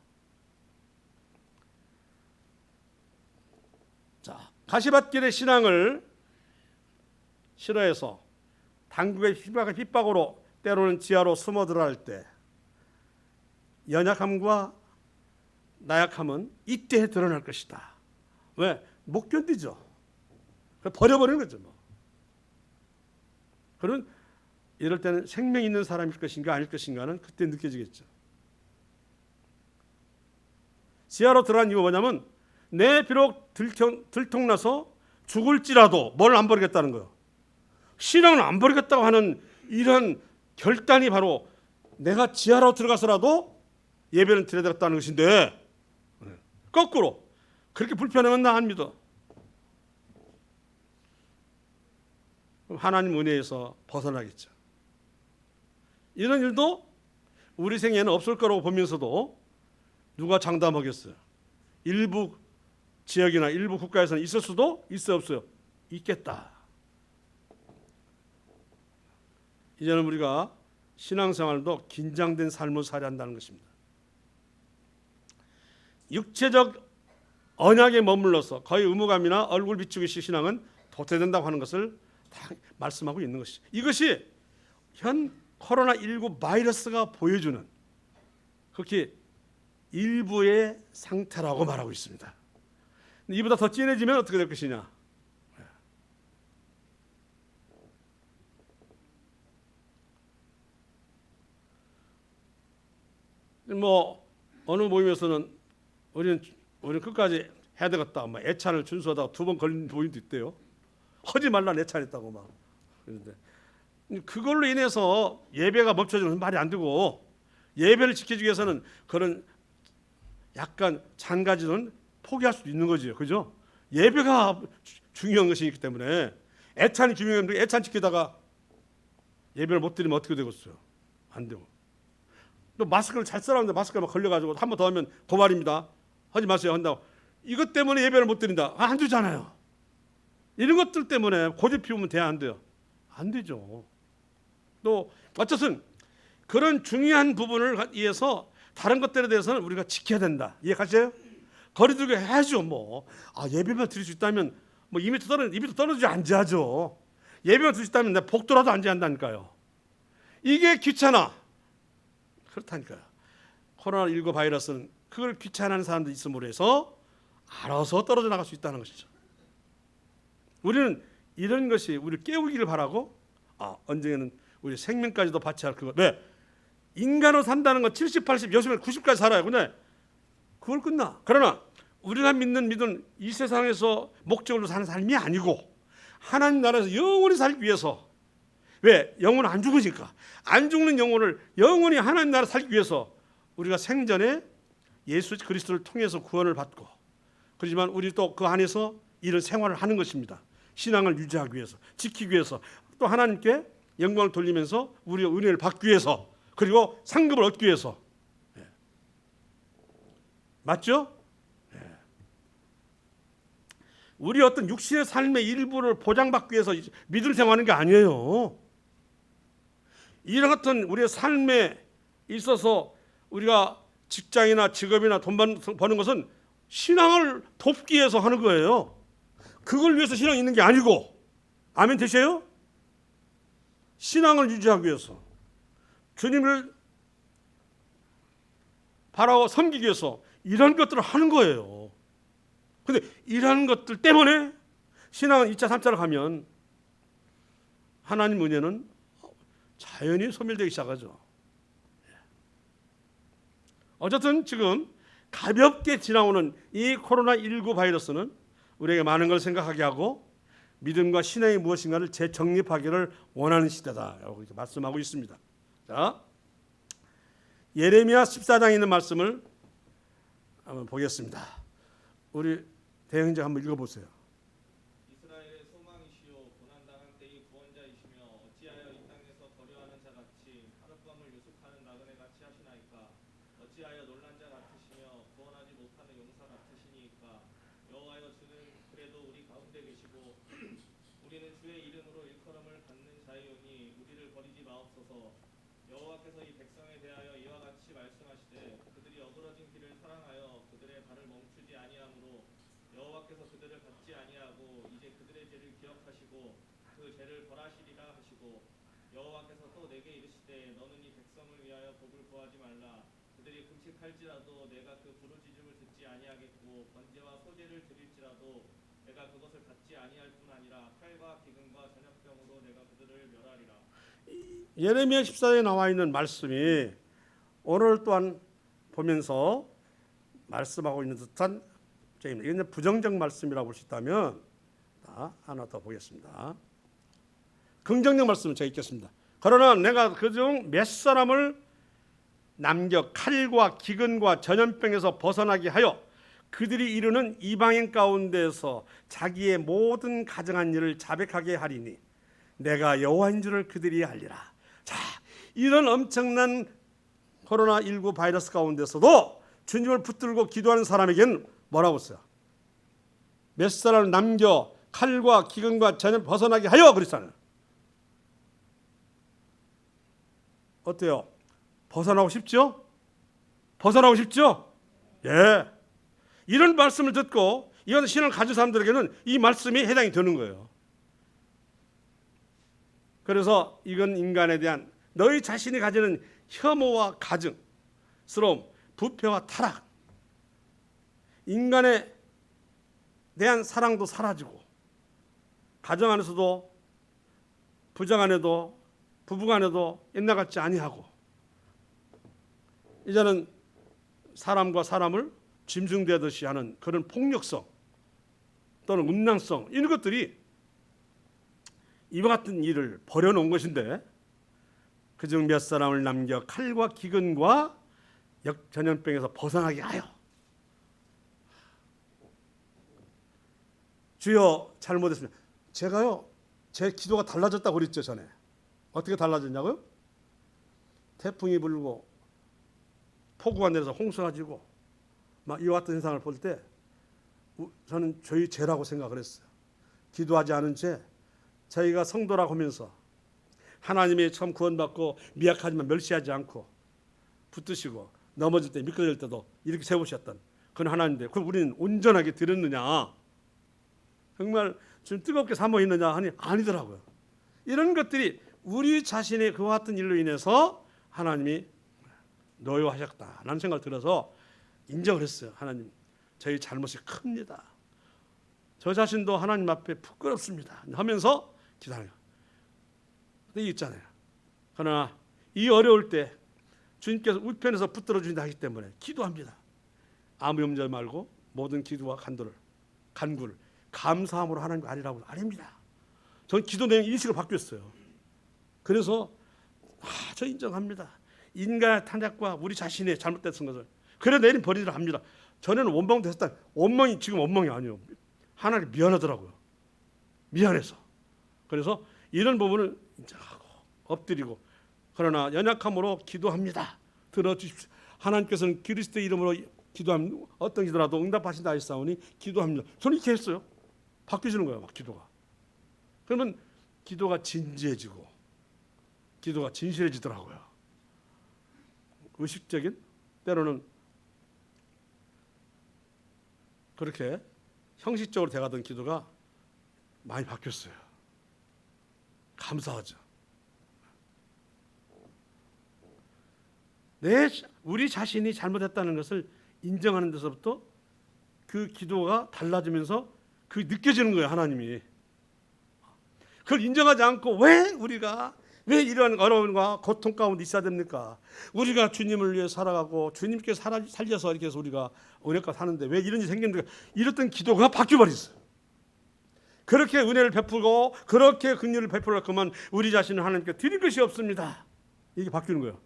Speaker 1: 자, 가시밭길의 신앙을 싫어해서 당국의 핍박으로 때로는 지하로 숨어들어 할 때 연약함과 나약함은 이때 드러날 것이다. 왜? 못 견디죠. 버려버리는 거죠. 뭐. 그런 이럴 때는 생명 있는 사람일 것인가 아닐 것인가는 그때 느껴지겠죠. 지하로 들어간 이유가 뭐냐면 내 비록 들통나서 죽을지라도 뭘 안 버리겠다는 거예요. 신앙을 안 버리겠다고 하는 이런 결단이 바로 내가 지하로 들어가서라도 예배를 드려야 되겠다는 것인데 거꾸로 그렇게 불편하면 나 안 믿어. 하나님 은혜에서 벗어나겠죠. 이런 일도 우리 생애에는 없을 거라고 보면서도 누가 장담하겠어요? 일부 지역이나 일부 국가에서는 있을 수도 있어 없어요? 있겠다. 이제는 우리가 신앙생활도 긴장된 삶을 살아야 한다는 것입니다. 육체적 언약에 머물러서 거의 의무감이나 얼굴 비추기식 신앙은 도태된다고 하는 것을 다 말씀하고 있는 것이죠. 이것이 현 코로나19 바이러스가 보여주는 그렇게 일부의 상태라고 말하고 있습니다. 이보다 더 진해지면 어떻게 될 것이냐? 뭐 어느 모임에서는 우리는 끝까지 해야 되겠다. 막 애찬을 준수하다가 2번 걸린 모임도 있대요. 하지 말라 애찬했다고 막. 그런데 그걸로 인해서 예배가 멈춰지는 말이 안 되고 예배를 지키기 위해서는 그런 약간 잔가지는 포기할 수도 있는 거죠. 그죠? 예배가 중요한 것이기 때문에 애찬이 중요한데 애찬 지키다가 예배를 못 드리면 어떻게 되겠어요? 안 되고. 또 마스크를 잘 쓰라는데 마스크가 막 걸려가지고 한 번 더 하면 고발입니다. 하지 마세요 한다고. 이것 때문에 예배를 못 드린다. 안 되잖아요. 이런 것들 때문에 고집 피우면 돼야 안 돼요? 안 되죠. 또 어쨌든 그런 중요한 부분을 위해서 다른 것들에 대해서는 우리가 지켜야 된다. 이해가세요? 거리두기 해야죠. 뭐 예배만 드릴 수 있다면 뭐 2m 떨어지지 앉아야죠. 예배만 드릴 수 있다면 내 복도라도 앉아야 한다니까요. 이게 귀찮아. 그렇다니까요. 코로나19 바이러스는 그걸 귀찮아하는 사람도 있음으로 해서 알아서 떨어져 나갈 수 있다는 것이죠. 우리는 이런 것이 우리를 깨우기를 바라고 언젠가는 우리 생명까지도 바쳐야 할 그거. 왜? 인간으로 산다는 건 70, 80, 요즘엔 90까지 살아요. 근데 그걸 끝나. 그러나 우리가 믿는 믿음 이 세상에서 목적으로 사는 삶이 아니고 하나님 나라에서 영원히 살기 위해서. 왜? 영혼은 안 죽으니까. 안 죽는 영혼을 영원히 하나님 나라 살기 위해서 우리가 생전에 예수 그리스도를 통해서 구원을 받고 그렇지만 우리 또 그 안에서 이런 생활을 하는 것입니다. 신앙을 유지하기 위해서, 지키기 위해서, 또 하나님께 영광을 돌리면서 우리의 은혜를 받기 위해서, 그리고 상급을 얻기 위해서. 맞죠? 우리 어떤 육신의 삶의 일부를 보장받기 위해서 믿음 생활하는 게 아니에요. 이런 같은 우리의 삶에 있어서 우리가 직장이나 직업이나 돈 버는 것은 신앙을 돕기 위해서 하는 거예요. 그걸 위해서 신앙이 있는 게 아니고. 아멘 되세요? 신앙을 유지하기 위해서, 주님을 바라고 섬기기 위해서 이런 것들을 하는 거예요. 근데 이런 것들 때문에 신앙은 2차, 3차로 가면 하나님 은혜는 자연히 소멸되기 시작하죠. 어쨌든 지금 가볍게 지나오는 이 코로나19 바이러스는 우리에게 많은 걸 생각하게 하고 믿음과 신앙이 무엇인가를 재정립하기를 원하는 시대다. 이렇게 말씀하고 있습니다. 자, 예레미야 14장에 있는 말씀을 한번 보겠습니다. 우리 대행자 한번 읽어보세요.
Speaker 2: 이스라엘의 소망이시요 고난당한 때의 구원자이시며 어찌하여 이 땅에서 거류하는 자같이 하룻밤을 유숙하는 나그네 같이 하시나이까. 어찌하여 놀란 자 같으시며 구원하지 못하는 용사 같으시니까. 여호와여 주는 그래도 우리 가운데 계시고 우리는 주의 이름으로 일컬음을 받는 자이오니 우리를 버리지 마옵소서. 여호와께서 이 백성에 대하여 이와 같이 말씀하시되 그들이 어그러진 길을 사랑하여 그들의 발을 멈추지 아니하므로 여호와께서 그들을 받지 아니하고 이제 그들의 죄를 기억하시고 그 죄를 벌하시리라 하시고 여호와께서 또 내게 이르시되 너는 이 백성을 위하여 복을 구하지 말라. 그들이 금식할지라도 내가 그 부르짖음을 듣지 아니하겠고 번제와 소제를 드릴지라도 내가 그것을 받지 아니할 뿐 아니라 칼과 기근과 전염병으로 내가 그들을 멸하리라.
Speaker 1: 예레미야 14장에 나와 있는 말씀이 오늘 또한 보면서 말씀하고 있는 듯한 점입니다. 이건 부정적 말씀이라고 볼 수 있다면 하나 더 보겠습니다. 긍정적 말씀은 제가 읽겠습니다. 그러나 내가 그중 몇 사람을 남겨 칼과 기근과 전염병에서 벗어나게 하여 그들이 이루는 이방인 가운데서 자기의 모든 가정한 일을 자백하게 하리니 내가 여호와인 줄을 그들이 알리라. 자, 이런 엄청난 코로나19 바이러스 가운데서도 주님을 붙들고 기도하는 사람에게는 뭐라고 써요? 몇 사람을 남겨 칼과 기근과 전염 벗어나게 하여 그랬잖아요. 어때요? 벗어나고 싶죠? 벗어나고 싶죠? 예. 이런 말씀을 듣고 이런 신을 가진 사람들에게는 이 말씀이 해당이 되는 거예요. 그래서 이건 인간에 대한 너희 자신이 가지는 혐오와 가증스러움, 부패와 타락, 인간에 대한 사랑도 사라지고 가정 안에서도 부장 안에도 부부 안에도 옛날 같지 아니하고 이제는 사람과 사람을 짐승되듯이 하는 그런 폭력성 또는 음란성 이런 것들이 이와 같은 일을 벌여놓은 것인데 그중 몇 사람을 남겨 칼과 기근과 전염병에서 벗어나게 하여 주여 잘못했습니다. 제가요 제 기도가 달라졌다고 그랬죠 전에. 어떻게 달라졌냐고요? 태풍이 불고 폭우가 내려서 홍수가 지고 막 이와 같은 현상을 볼 때 저는 저희 죄라고 생각을 했어요. 기도하지 않은 죄, 저희가 성도라고 하면서 하나님이 처음 구원받고 미약하지만 멸시하지 않고 붙드시고 넘어질 때 미끄러질 때도 이렇게 세우셨던 그건 하나님인데 그럼 우리는 온전하게 드렸느냐? 정말 좀 뜨겁게 삼아 있느냐 하니 아니더라고요. 이런 것들이 우리 자신의 그와 같은 일로 인해서 하나님이 노여하셨다라는 생각을 들어서 인정을 했어요. 하나님, 저희 잘못이 큽니다. 저 자신도 하나님 앞에 부끄럽습니다. 하면서 기도하는 거예요. 근데 있잖아요. 그러나 이 어려울 때 주님께서 우편에서 붙들어 주신다 하기 때문에 기도합니다. 아무 염려 말고 모든 기도와 간구를 감사함으로 하나님 아니라고 아닙니다. 전 기도 내용 인식을 바뀌었어요. 그래서 저 인정합니다. 인간의 탄핵과 우리 자신의 잘못됐던 것을 그래 내린 버리기를 합니다. 전에는 원망 됐었다. 원망이 지금 원망이 아니에요. 하나님 미안하더라고요. 미안해서. 그래서 이런 부분을 인정하고 엎드리고 그러나 연약함으로 기도합니다. 들어주십시오. 하나님께서는 그리스도의 이름으로 기도하면 어떤 기도라도 응답하신다 하셨사오니 기도합니다. 저는 이렇게 했어요. 바뀌어지는 거예요. 막 기도가. 그러면 기도가 진지해지고 기도가 진실해지더라고요. 의식적인 때로는 그렇게 형식적으로 돼가던 기도가 많이 바뀌었어요. 감사하죠. 우리 자신이 잘못했다는 것을 인정하는 데서부터 그 기도가 달라지면서 그 느껴지는 거예요. 하나님이 그걸 인정하지 않고 왜 이러한 어려움과 고통 가운데 있어야 됩니까? 우리가 주님을 위해 살아가고 주님께 살려서 이렇게 해서 우리가 은혜가 사는데 왜 이런 일이 생깁니까? 이랬던 기도가 바뀌어버렸어요. 그렇게 은혜를 베풀고 그렇게 긍휼을 베풀 거면 우리 자신은 하나님께 드릴 것이 없습니다. 이게 바뀌는 거예요.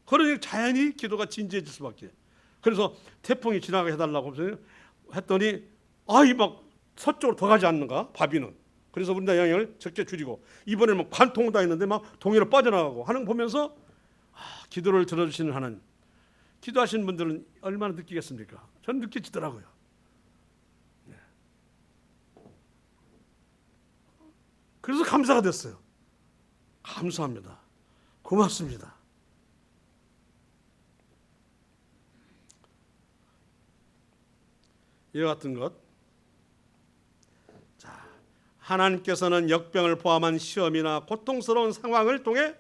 Speaker 1: 그러니 자연히 기도가 진지해질 수밖에. 그래서 태풍이 지나가게 해달라고 했더니 막 서쪽으로 더 가지 않는가? 바비는. 그래서 우리나라 영향을 적게 줄이고 이번에는 막 관통을 다 했는데 막 동해로 빠져나가고 하는 거 보면서 기도를 들어주시는 하나님. 기도하시는 분들은 얼마나 느끼겠습니까? 저는 느껴지더라고요. 그래서 감사가 됐어요. 감사합니다. 고맙습니다. 이와 같은 것. 자, 하나님께서는 역병을 포함한 시험이나 고통스러운 상황을 통해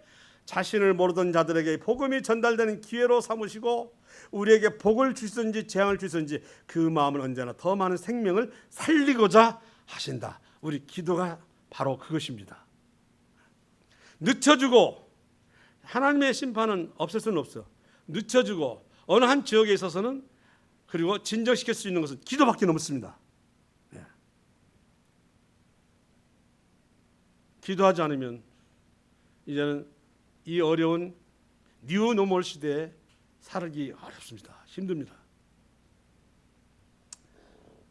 Speaker 1: 자신을 모르던 자들에게 복음이 전달되는 기회로 삼으시고 우리에게 복을 주시든지 재앙을 주시든지 그 마음은 언제나 더 많은 생명을 살리고자 하신다. 우리 기도가 바로 그것입니다. 늦춰주고 하나님의 심판은 없앨 수는 없어. 늦춰주고 어느 한 지역에 있어서는 그리고 진정시킬 수 있는 것은 기도밖에 없습니다. 예. 기도하지 않으면 이제는 이 어려운 뉴 노멀 시대에 살기 어렵습니다. 힘듭니다.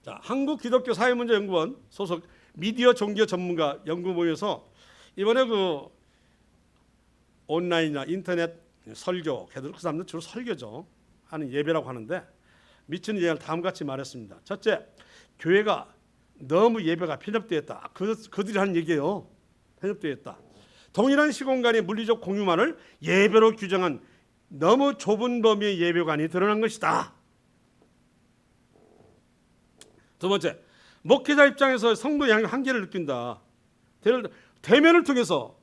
Speaker 1: 자, 한국기독교사회문제연구원 소속 미디어 종교 전문가 연구모임에서 이번에 그 온라인이나 인터넷 설교, 그 사람들 주로 설교죠 하는 예배라고 하는데 미치는 예를 다음같이 말했습니다. 첫째, 교회가 너무 예배가 편협되었다. 그들이 하는 얘기예요. 편협되었다. 동일한 시공간의 물리적 공유만을 예배로 규정한 너무 좁은 범위의 예배관이 드러난 것이다. 두 번째, 목회자 입장에서 성도의 한계를 느낀다. 대면을 통해서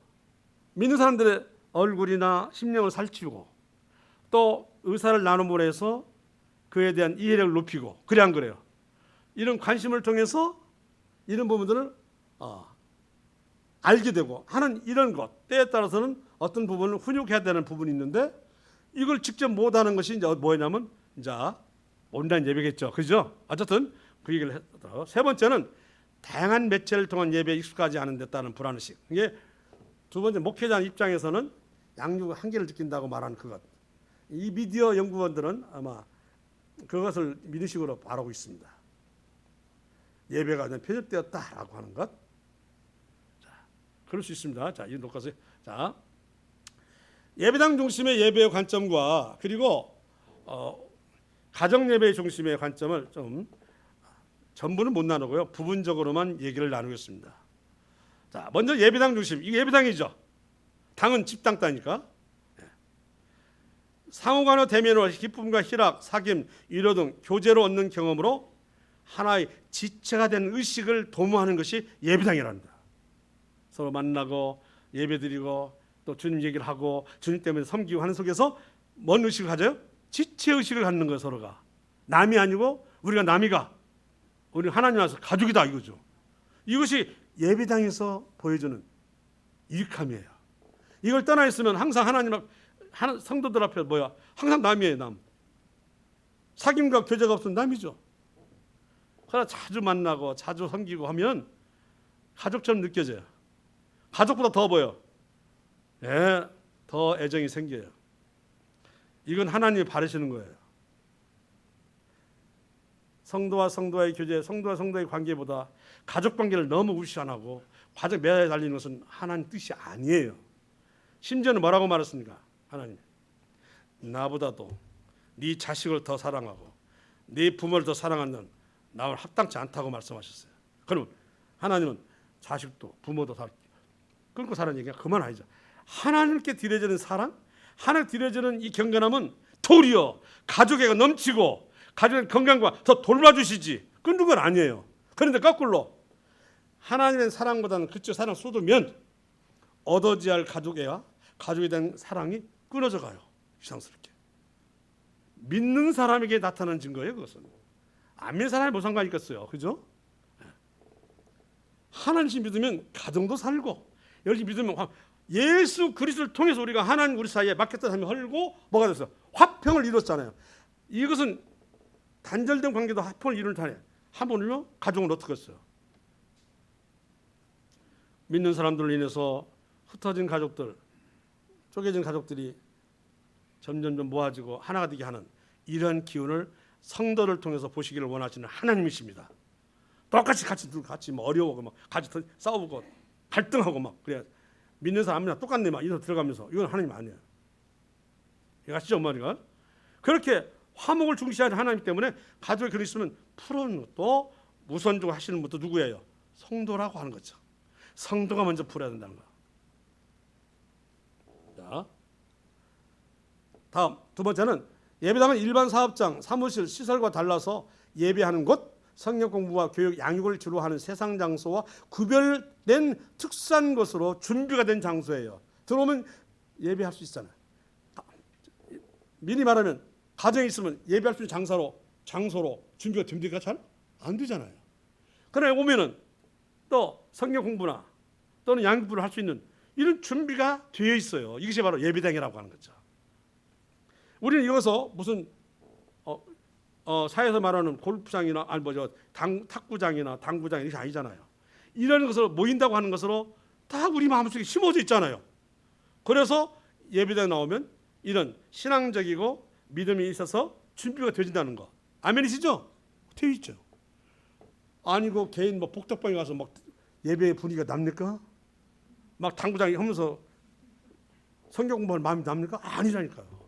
Speaker 1: 믿는 사람들의 얼굴이나 심령을 살치고 또 의사를 나눔으로 해서 그에 대한 이해력을 높이고 그래 안 그래요? 이런 관심을 통해서 이런 부분들을 알게 되고 하는 이런 것 때에 따라서는 어떤 부분을 훈육해야 되는 부분이 있는데 이걸 직접 못하는 것이 이제 뭐냐면 이제 온라인 예배겠죠, 그죠? 어쨌든 그 얘기를 했다. 세 번째는 다양한 매체를 통한 예배에 익숙하지 않은 데 따른 불안의식. 이게 두 번째 목회자 입장에서는 양육 한계를 느낀다고 말하는 그것. 이 미디어 연구원들은 아마 그것을 믿으식으로 바라고 있습니다. 예배가 편협되었다라고 하는 것. 자, 그럴 수 있습니다. 자, 이 녹화서. 자, 예배당 중심의 예배의 관점과 그리고 가정 예배의 중심의 관점을 좀 전부는 못 나누고요. 부분적으로만 얘기를 나누겠습니다. 자, 먼저 예배당 중심. 이게 예배당이죠. 당은 집당 따니까. 상호간의 대면으로 기쁨과 희락, 사귐, 위로 등 교제로 얻는 경험으로 하나의 지체가 된 의식을 도모하는 것이 예배당이랍니다. 서로 만나고 예배드리고 또 주님 얘기를 하고 주님 때문에 섬기고 하는 속에서 뭔 의식을 가져요? 지체 의식을 갖는 거예요. 서로가. 남이 아니고 우리가 남이가 우리 하나님 안에서 가족이다 이거죠. 이것이 예배당에서 보여주는 유익함이에요. 이걸 떠나 있으면 항상 성도들 앞에 뭐야? 항상 남이에요, 남. 사귐과 교제가 없으면 남이죠. 그러나 자주 만나고 자주 섬기고 하면 가족처럼 느껴져요. 가족보다 더 보여. 예, 더 애정이 생겨요. 이건 하나님이 바라시는 거예요. 성도와 성도의 교제, 성도와 성도의 관계보다 가족 관계를 너무 우시 안 하고 가족 매달려 달리는 것은 하나님 뜻이 아니에요. 심지어는 뭐라고 말했습니까? 하나님, 나보다도 네 자식을 더 사랑하고 네 부모를 더 사랑하는 나와 합당치 않다고 말씀하셨어요. 그럼 하나님은 자식도 부모도 다 끊고 사는 얘기가 그만 아니죠. 하나님께 드려지는 사랑, 하나님께 드려지는 이 경건함은 도리어 가족애가 넘치고 가족의 건강과 더 돌봐주시지 끊는 건 아니에요. 그런데 거꾸로 하나님의 사랑보다는 그쪽 사랑 쏟으면 얻어져야 할 가족애와 가족에 대한 사랑이 끊어져 가요. 이상스럽게. 믿는 사람에게 나타나는 증거예요. 그것은. 안 믿는 사람이 뭐 상관이 있겠어요. 그죠? 하나님 믿으면 가정도 살고 여기 믿으면 예수 그리스도를 통해서 우리가 하나님 우리 사이에 막혔던 사람이 헐고 뭐가 됐어요? 화평을 이뤘잖아요. 이것은 단절된 관계도 화평을 이루는 탄에 한번 울면 가족은 어떻게 했어요? 믿는 사람들로 인해서 흩어진 가족들, 쪼개진 가족들이 점점 모아지고 하나가 되게 하는 이런 기운을 성도를 통해서 보시기를 원하시는 하나님이십니다. 똑같이 같이 뭐 어려워하고 막 같이 싸우고 갈등하고 막 그래야 믿는 사람이나 똑같네 막 이런 들어가면서 이건 하나님 아니에요. 이거 아시죠, 엄마가? 그렇게 화목을 중시하는 하나님 때문에 가족이 그리 있으면 풀어는 것도 우선적으로 하시는 분도 누구예요? 성도라고 하는 거죠. 성도가 먼저 풀어야 된다는 거. 다음 두 번째는 예배당은 일반 사업장, 사무실, 시설과 달라서 예배하는 곳, 성경 공부와 교육, 양육을 주로 하는 세상 장소와 구별된 특수한 것으로 준비가 된 장소예요. 들어오면 예배할 수 있잖아요. 미리 말하면 가정에 있으면 예배할 수 있는 장소로 준비가 됩니까? 잘 안 되잖아요. 그러나 오면은 또 성경 공부나 또는 양육부를 할 수 있는 이런 준비가 되어 있어요. 이것이 바로 예배당이라고 하는 거죠. 우리는 이것서 무슨 사회에서 말하는 골프장이나 탁구장이나 당구장 이게 아니잖아요. 이런 것으로 모인다고 하는 것으로 다 우리 마음속에 심어져 있잖아요. 그래서 예배당에 나오면 이런 신앙적이고 믿음이 있어서 준비가 되어진다는 거. 아멘이시죠? 되어 있죠. 아니고 개인 복덕방에 가서 막 예배 분위기가 납니까? 막 당구장에 하면서 성경 공부할 마음이 납니까? 아니라니까요.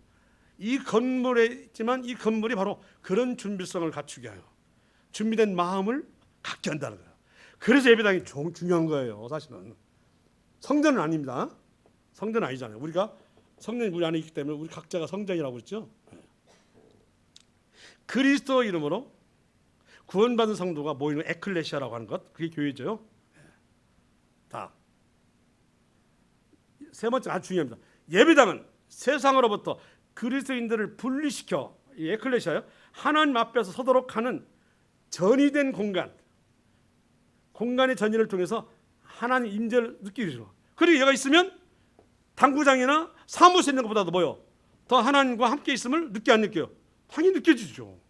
Speaker 1: 이 건물에 있지만 이 건물이 바로 그런 준비성을 갖추게 해요. 준비된 마음을 갖게 한다는 거예요. 그래서 예배당이 중요한 거예요. 사실은 성전은 아닙니다. 성전은 아니잖아요. 우리가 성전이 우리 안에 있기 때문에 우리 각자가 성전이라고 했죠. 그리스도 이름으로 구원받은 성도가 모이는 에클레시아라고 하는 것, 그게 교회죠. 다. 세 번째 아주 중요합니다. 예배당은 세상으로부터 그리스도인들을 분리시켜, 이 에클레시아요, 하나님 앞에서 서도록 하는 전이된 공간의 전이를 통해서 하나님 임재를 느끼죠. 그리고 얘가 있으면 당구장이나 사무실에 있는 것보다도 뭐요? 더 하나님과 함께 있음을 느껴 안 느껴요? 당연히 느껴지죠.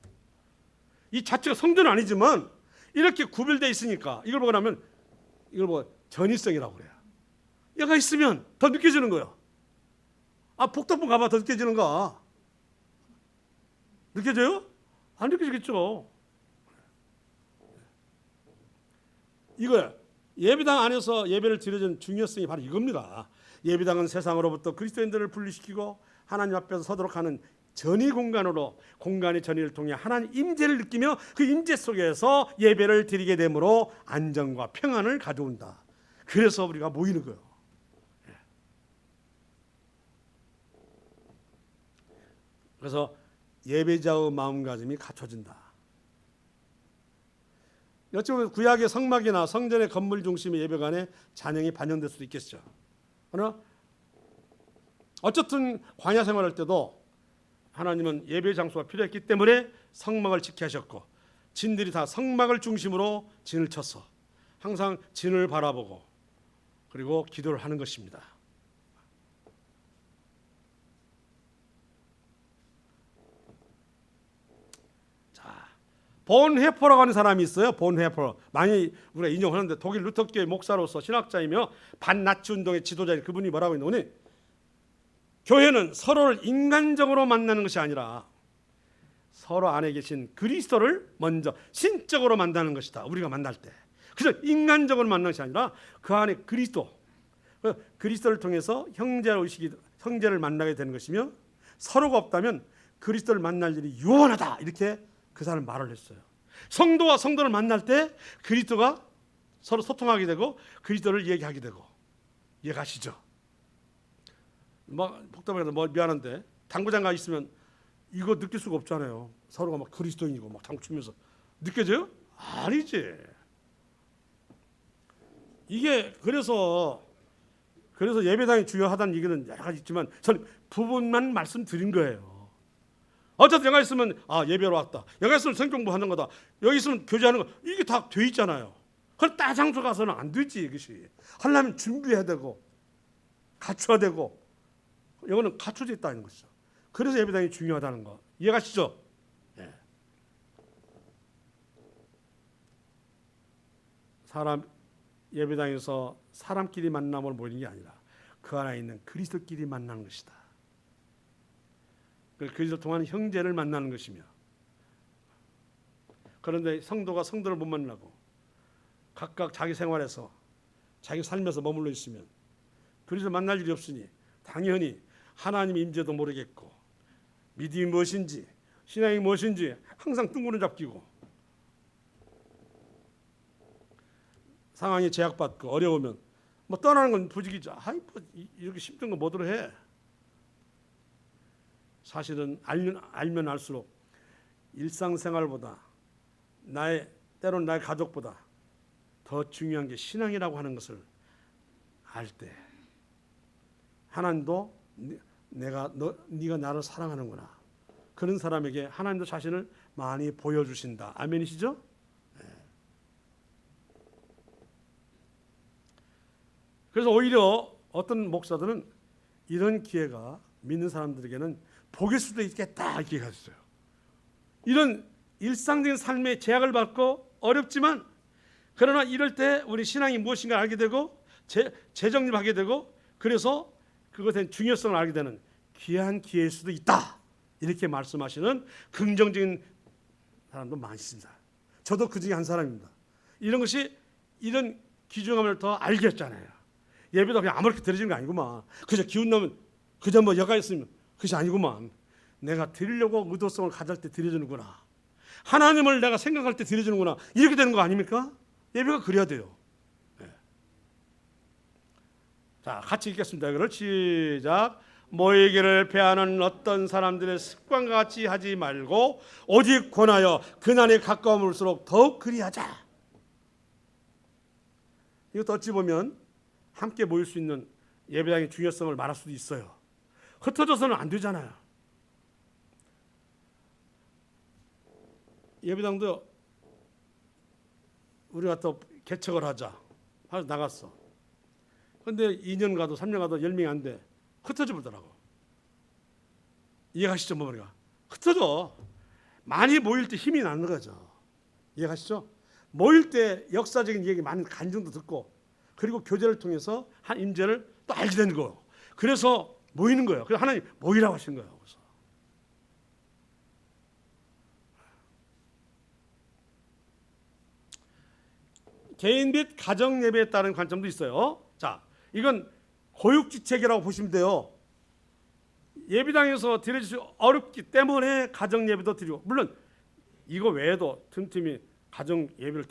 Speaker 1: 이 자체가 성전은 아니지만 이렇게 구별되어 있으니까 이걸 보고 나면 이걸 전이성이라고 그래요. 얘가 있으면 더 느껴지는 거예요. 복덕분 가봐 더 느껴지는가? 느껴져요? 안 느껴지겠죠. 이거야. 예배당 안에서 예배를 드려준 중요성이 바로 이겁니다. 예배당은 세상으로부터 그리스도인들을 분리시키고 하나님 앞에서 서도록 하는 전이 공간으로 공간의 전이를 통해 하나님 임재를 느끼며 그 임재 속에서 예배를 드리게 되므로 안정과 평안을 가져온다. 그래서 우리가 모이는 거예요. 그래서 예배자의 마음가짐이 갖춰진다. 여쭤보면 구약의 성막이나 성전의 건물 중심의 예배관에 잔영이 반영될 수도 있겠죠. 그러나 어쨌든 광야 생활할 때도 하나님은 예배 장소가 필요했기 때문에 성막을 지켜 하셨고 진들이 다 성막을 중심으로 진을 쳤어. 항상 진을 바라보고 그리고 기도를 하는 것입니다. 자, 본헤퍼라고 하는 사람이 있어요. 본헤퍼. 많이 우리가 인용하는데 독일 루터교회 목사로서 신학자이며 반나치 운동의 지도자인 그분이 뭐라고 했느니 교회는 서로를 인간적으로 만나는 것이 아니라 서로 안에 계신 그리스도를 먼저 신적으로 만나는 것이다. 우리가 만날 때. 그래서 인간적으로 만나는 것이 아니라 그 안에 그리스도를 통해서 형제를 만나게 되는 것이며 서로가 없다면 그리스도를 만날 일이 유한하다. 이렇게 그 사람은 말을 했어요. 성도와 성도를 만날 때 그리스도가 서로 소통하게 되고 그리스도를 얘기하게 되고 이해가시죠? 복잡하게 미안한데 당구장 가 있으면 이거 느낄 수가 없잖아요. 서로가 막 그리스도인이고 막 당구 치면서 느껴져요? 아니지. 이게 그래서 예배당이 중요하다는 얘기는 여러 가지 있지만 저는 부분만 말씀드린 거예요. 어쨌든 여기 있으면 예배로 왔다. 여기 있으면 성경 공부하는 거다. 여기 있으면 교제하는 거. 이게 다 돼 있잖아요. 그럼 따장소 가서는 안 되지. 이것이 하려면 준비해야 되고 갖춰야 되고 이거는 갖춰져 있다는 것이죠. 그래서 예배당이 중요하다는 거 이해가시죠? 예. 예배당에서 사람끼리 만남을 모이는 게 아니라 그 안에 있는 그리스도끼리 만나는 것이다. 그리스도 통한 형제를 만나는 것이며 그런데 성도가 성도를 못 만나고 각각 자기 생활에서 자기 삶에서 머물러 있으면 그리스도 만날 일이 없으니 당연히 하나님 임재도 모르겠고 믿음이 무엇인지 신앙이 무엇인지 항상 뜬구름 잡히고 상황이 제약받고 어려우면 떠나는 건 부지기죠. 이렇게 힘든 거 뭐더러 해. 사실은 알면 알수록 일상생활보다 때로는 나의 가족보다 더 중요한 게 신앙이라고 하는 것을 알 때 하나님도 네가 나를 사랑하는구나, 그런 사람에게 하나님도 자신을 많이 보여주신다. 아멘이시죠? 그래서 오히려 어떤 목사들은 이런 기회가 믿는 사람들에게는 복일 수도 있겠다 이렇게 가졌어요. 이런 일상적인 삶의 제약을 받고 어렵지만, 그러나 이럴 때 우리 신앙이 무엇인가 알게 되고 재정립하게 되고, 그래서 그것의 중요성을 알게 되는 귀한 기회일 수도 있다, 이렇게 말씀하시는 긍정적인 사람도 많이 있습니다. 저도 그 중에 한 사람입니다. 이런 귀중함을 더 알게 했잖아요. 예배도 그냥 아무렇게 드려지는 거 아니구만. 그저 기운 나면 그저 뭐 여가 있으면 그것이 아니구만. 내가 드리려고 의도성을 가질 때 드려주는구나. 하나님을 내가 생각할 때 드려주는구나. 이렇게 되는 거 아닙니까? 예배가 그래야 돼요. 네. 자, 같이 읽겠습니다. 이거를 시작. 모이기를 배하는 어떤 사람들의 습관과 같이 하지 말고 오직 권하여 그날에 가까움을수록 더욱 그리하자. 이것도 어찌 보면 함께 모일 수 있는 예배당의 중요성을 말할 수도 있어요. 흩어져서는 안 되잖아요. 예배당도 우리가 또 개척을 하자 해서 나갔어. 그런데 2년 가도 3년 가도 10명이 안 돼. 흩어져 버리더라고. 이해가시죠? 뭐 우리가 흩어져. 많이 모일 때 힘이 나는 거죠. 이해가시죠? 모일 때 역사적인 얘기 많은 간증도 듣고, 그리고 교제를 통해서 한 임재를 또 알게 된 거예요. 그래서 모이는 거예요. 그래서 하나님 모이라고 하신 거예요. 그래서 개인 및 가정 예배에 따른 관점도 있어요. 자, 이건 고육지책이라고 보시면 돼요. 예배당에서 드려주기 어렵기 때문에 가정 예배도 드리고, 물론 이거 외에도 틈틈이 가정 예배를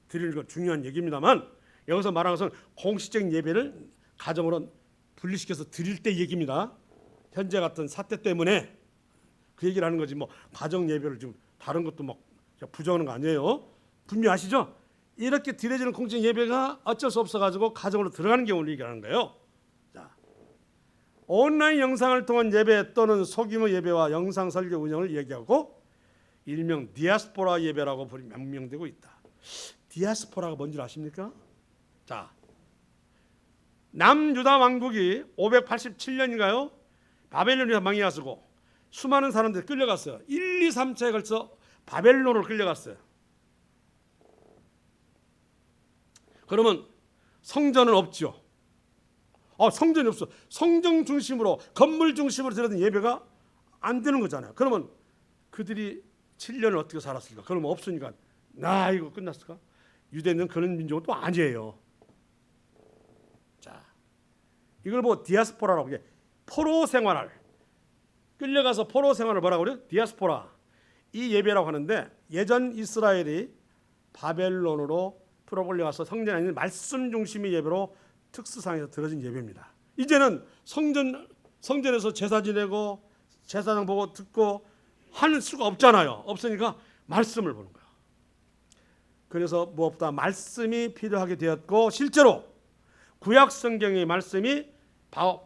Speaker 1: 드리는 건 중요한 얘기입니다만, 여기서 말하는 것은 공식적인 예배를 가정으로 분리시켜서 드릴 때 얘기입니다. 현재 같은 사태 때문에 그 얘기를 하는 거지, 뭐 가정 예배를 좀 다른 것도 막 부정하는 거 아니에요. 분명히 아시죠? 이렇게 드려지는 공식 예배가 어쩔 수 없어가지고 가정으로 들어가는 경우를 얘기하는 거예요. 자, 온라인 영상을 통한 예배 또는 소규모 예배와 영상 설교 운영을 얘기하고, 일명 디아스포라 예배라고 명명되고 있다. 디아스포라가 뭔지 아십니까? 자, 남유다 왕국이 587년인가요? 바벨론에서 망해가지고 수많은 사람들이 끌려갔어요. 1, 2, 3차에 걸쳐 바벨론으로 끌려갔어요. 그러면 성전은 없죠. 성전이 없어. 성전 중심으로, 건물 중심으로 드렸던 예배가 안 되는 거잖아요. 그러면 그들이 7년을 어떻게 살았을까? 그러면 없으니까 이거 끝났을까? 유대인은 그런 민족은 또 아니에요. 자, 이걸 뭐 디아스포라라고 해. 포로 생활을 끌려가서 포로 생활을 뭐라고 그래요? 디아스포라. 이 예배라고 하는데, 예전 이스라엘이 바벨론으로 풀어올려가서 성전에 있는 말씀 중심의 예배로 특수상에서 들어진 예배입니다. 이제는 성전에서 제사 지내고 제사장 보고 듣고 할 수가 없잖아요. 없으니까 말씀을 보는 거예요. 그래서 무엇보다 말씀이 필요하게 되었고, 실제로 구약 성경의 말씀이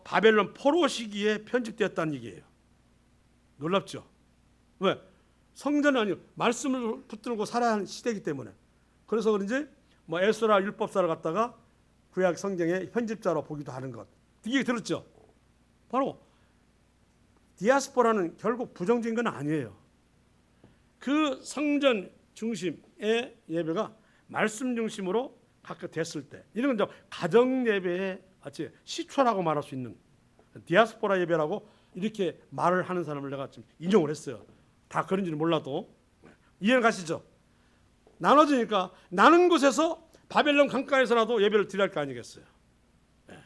Speaker 1: 바벨론 포로 시기에 편집되었다는 얘기예요. 놀랍죠? 왜? 성전은 아니고 말씀을 붙들고 살아야 하는 시대이기 때문에. 그래서 그런지 뭐 에스라 율법사를 갖다가 구약 성경의 편집자로 보기도 하는 것. 이게 들었죠? 바로 디아스포라는 결국 부정적인 건 아니에요. 그 성전 중심의 예배가 말씀 중심으로 각각 됐을 때, 이런 건 가정 예배의 시초라고 말할 수 있는 디아스포라 예배라고 이렇게 말을 하는 사람을 내가 좀 인용을 했어요. 다 그런지는 몰라도 이해는 가시죠? 나눠지니까 나는 곳에서 바벨론 강가에서라도 예배를 드려야 할 거 아니겠어요? 네.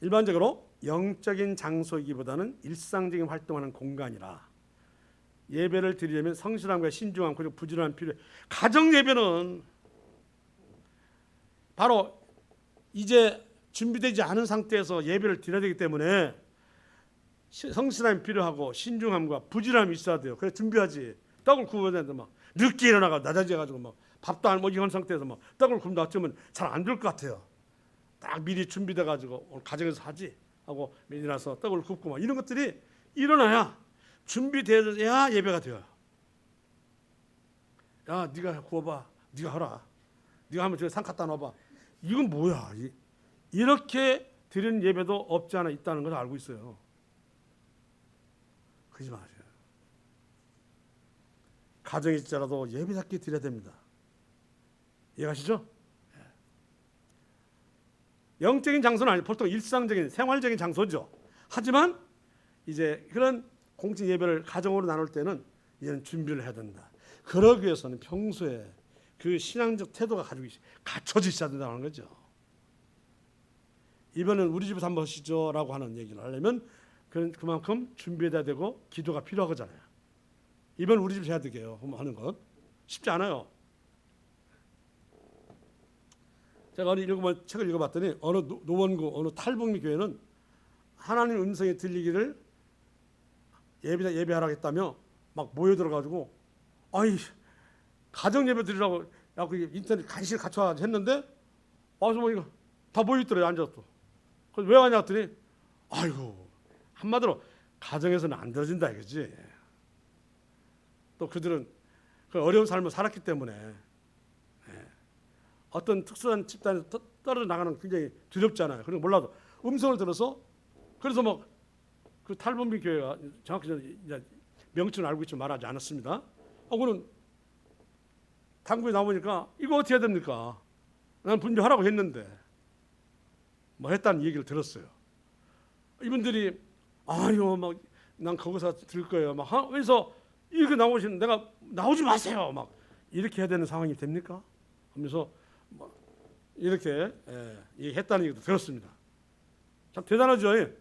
Speaker 1: 일반적으로 영적인 장소이기보다는 일상적인 활동하는 공간이라 예배를 드리려면 성실함과 신중함 그리고 부지런함 필요해. 가정 예배는 바로 이제 준비되지 않은 상태에서 예배를 드려야 되기 때문에 성실함이 필요하고 신중함과 부지런함이 있어야 돼요. 그래 준비하지. 떡을 구워야 되는데 막 늦게 일어나가 낮아져가지고 막 밥도 안 먹이 한 상태에서 막 떡을 굽는다 어쩌면 잘 안 될 것 같아요. 딱 미리 준비돼가지고 오늘 가정에서 하지 하고 미리 나서 떡을 굽고 막 이런 것들이 일어나야 준비돼야 예배가 돼요. 야, 네가 구워봐. 네가 하라. 네가 하면 저기 상 갖다 놔봐. 이건 뭐야? 이렇게 드리는 예배도 없지 않아 있다는 걸 알고 있어요. 그러지 마세요. 가정이 있더라도 예배답게 드려야 됩니다. 이해가시죠? 영적인 장소는 아니 보통 일상적인 생활적인 장소죠. 하지만 이제 그런 공적 예배를 가정으로 나눌 때는 이런 준비를 해야 된다. 그러기 위해서는 평소에 그 신앙적 태도가 갖춰져 있어야 된다는 거죠. 이번엔 우리 집에서 한번 하시죠라고 하는 얘기를 하려면 그만큼 준비해야 되고 기도가 필요하잖아요. 이번 우리 집에서 해야 되게요. 하는 것 쉽지 않아요. 제가 어느 책을 읽어봤더니 어느 노원구 어느 탈북미 교회는 하나님 음성이 들리기를 예배하라고 했다며 막 모여들어가지고 아이 가정 예배 드리라고 야, 그 인터넷 간신히 갖춰 했는데 와서 보니까 다 모여있더래요. 앉아서. 그래서 왜 하냐 했더니 아이고 한마디로 가정에서는 안 들어진다 이거지. 또 그들은 그 어려운 삶을 살았기 때문에 어떤 특수한 집단에서 떨어져 나가는 굉장히 두렵잖아요. 그리고 몰라도 음성을 들어서 그래서 막 그 탈북민 교회가 정확히 이제 명칭을 알고 있지만 말하지 않았습니다. 그는 당구에 나오니까 이거 어떻게 해야 됩니까? 난 분배하라고 했는데 뭐 했다는 얘기를 들었어요. 이분들이 아유 막 난 거기서 들 거예요. 막 하면서 이렇게 나오시는 내가 나오지 마세요. 막 이렇게 해야 되는 상황이 됩니까? 하면서 뭐 이렇게 했다는 얘기도 들었습니다. 참 대단하죠.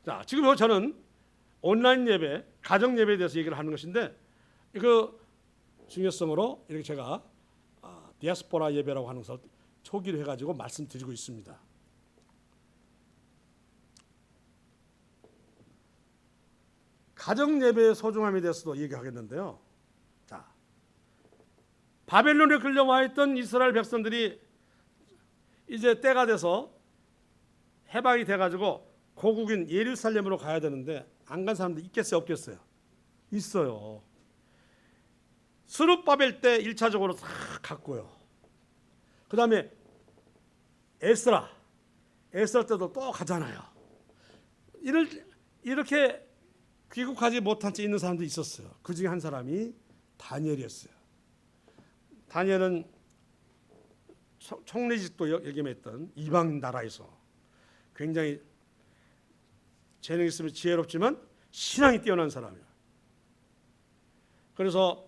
Speaker 1: 자, 지금 저는 온라인 예배, 가정 예배에 대해서 얘기를 하는 것인데 그 중요성으로 이렇게 제가 디아스포라 예배라고 하는 것을 초기로 해가지고 말씀드리고 있습니다. 가정 예배의 소중함에 대해서도 얘기하겠는데요. 자, 바벨론에 끌려와 있던 이스라엘 백성들이 이제 때가 돼서 해방이 돼가지고 고국인 예루살렘으로 가야 되는데 안 간 사람도 있겠어요, 없겠어요? 있어요. 스룹바벨 때 1차적으로 다 갔고요. 그 다음에 에스라 때도 또 가잖아요. 이렇게 귀국하지 못한 채 있는 사람도 있었어요. 그 중에 한 사람이 다니엘이었어요. 다니엘은 총리직도 역임했던 이방 나라에서 굉장히 재능이 있으면 지혜롭지만 신앙이 뛰어난 사람이에요. 그래서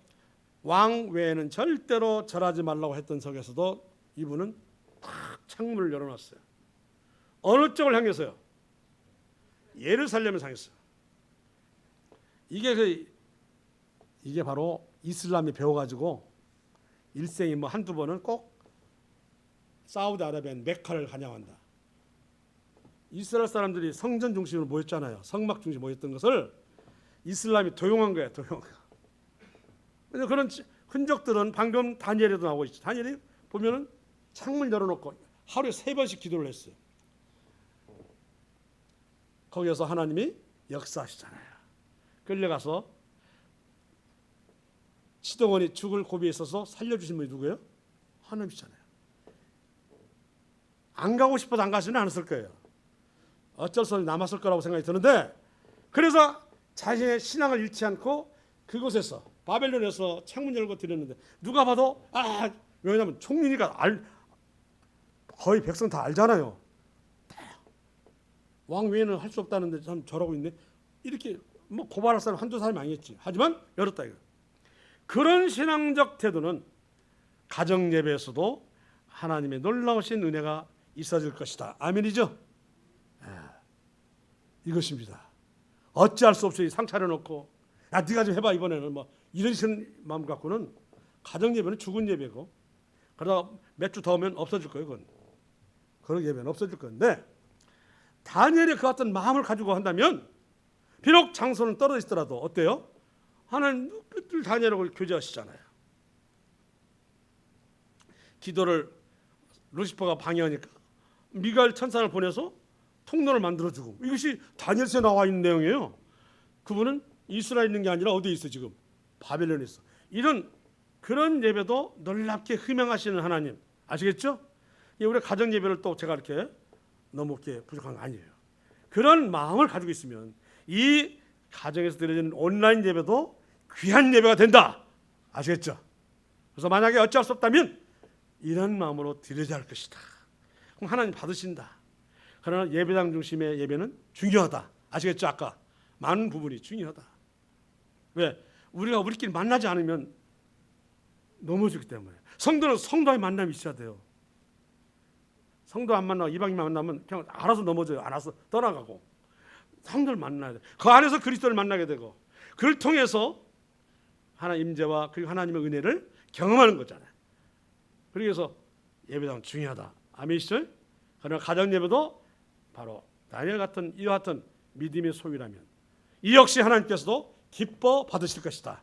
Speaker 1: 왕 외에는 절대로 절하지 말라고 했던 석에서도 이분은 탁 창문을 열어놨어요. 어느 쪽을 향해서요? 예루살렘을 향했어요. 이게 바로 이슬람이 배워가지고 일생에 뭐 한두 번은 꼭 사우디아라비아 메카를 환영한다. 이스라엘 사람들이 성전 중심으로 모였잖아요. 성막 중심으로 모였던 것을 이슬람이 도용한 거예요. 그런 흔적들은 방금 다니엘에도 나오고 있죠. 다니엘이 보면은 창문 열어놓고 하루에 3번씩 기도를 했어요. 거기에서 하나님이 역사하시잖아요. 끌려가서 시동원이 죽을 고비에 있어서 살려주신 분이 누구예요? 하나님이잖아요. 안 가고 싶어도 안 가지는 않았을 거예요. 어쩔 수 없이 남았을 거라고 생각이 드는데 그래서 자신의 신앙을 잃지 않고 그곳에서 바벨론에서 창문 열고 드렸는데 누가 봐도 왜냐하면 총리니까 거의 백성 다 알잖아요. 왕 외에는 할 수 없다는데 참 저러고 있네. 이렇게 뭐 고발할 사람 한두 사람이 아니겠지. 하지만 열었다 이거. 그런 신앙적 태도는 가정 예배에서도 하나님의 놀라우신 은혜가 있어질 것이다. 아멘이죠? 이것입니다. 어찌할 수 없이 상 차려놓고 네가 좀 해봐 이번에는 뭐 이런 마음 갖고는 가정 예배는 죽은 예배고 그러다 몇 주 더 오면 없어질 거예요. 그런 예배는 없어질 건데 다니엘이 그 같은 마음을 가지고 한다면 비록 장소는 떨어져 있더라도 어때요? 하나님 늘 다니엘하고 교제하시잖아요. 기도를 루시퍼가 방해하니까 미가엘 천사를 보내서 통로를 만들어주고 이것이 다니엘서에 나와 있는 내용이에요. 그분은 이스라엘에 있는 게 아니라 어디에 있어 지금? 바벨론에 있어. 이런 그런 예배도 놀랍게 흠양하시는 하나님 아시겠죠? 우리 가정 예배를 또 제가 이렇게 너무 이렇게 부족한 거 아니에요. 그런 마음을 가지고 있으면 이 가정에서 드려지는 온라인 예배도 귀한 예배가 된다. 아시겠죠? 그래서 만약에 어찌할 수 없다면 이런 마음으로 드려야 할 것이다. 그럼 하나님 받으신다. 그러나 예배당 중심의 예배는 중요하다. 아시겠죠? 아까 많은 부분이 중요하다. 왜? 우리가 우리끼리 만나지 않으면 넘어지기 때문에. 성도는 성도와의 만남이 있어야 돼요. 성도 안 만나고 이방인만 만나면 그냥 알아서 넘어져요. 알아서 떠나가고. 성도를 만나야 돼. 그 안에서 그리스도를 만나게 되고 그를 통해서 하나님 임재와 그리고 하나님의 은혜를 경험하는 거잖아요. 그래서 예배당은 중요하다. 아멘이시죠? 그러나 가정 예배도 바로 다니엘 같은 이와 같은 믿음의 소유라면 이 역시 하나님께서도 기뻐 받으실 것이다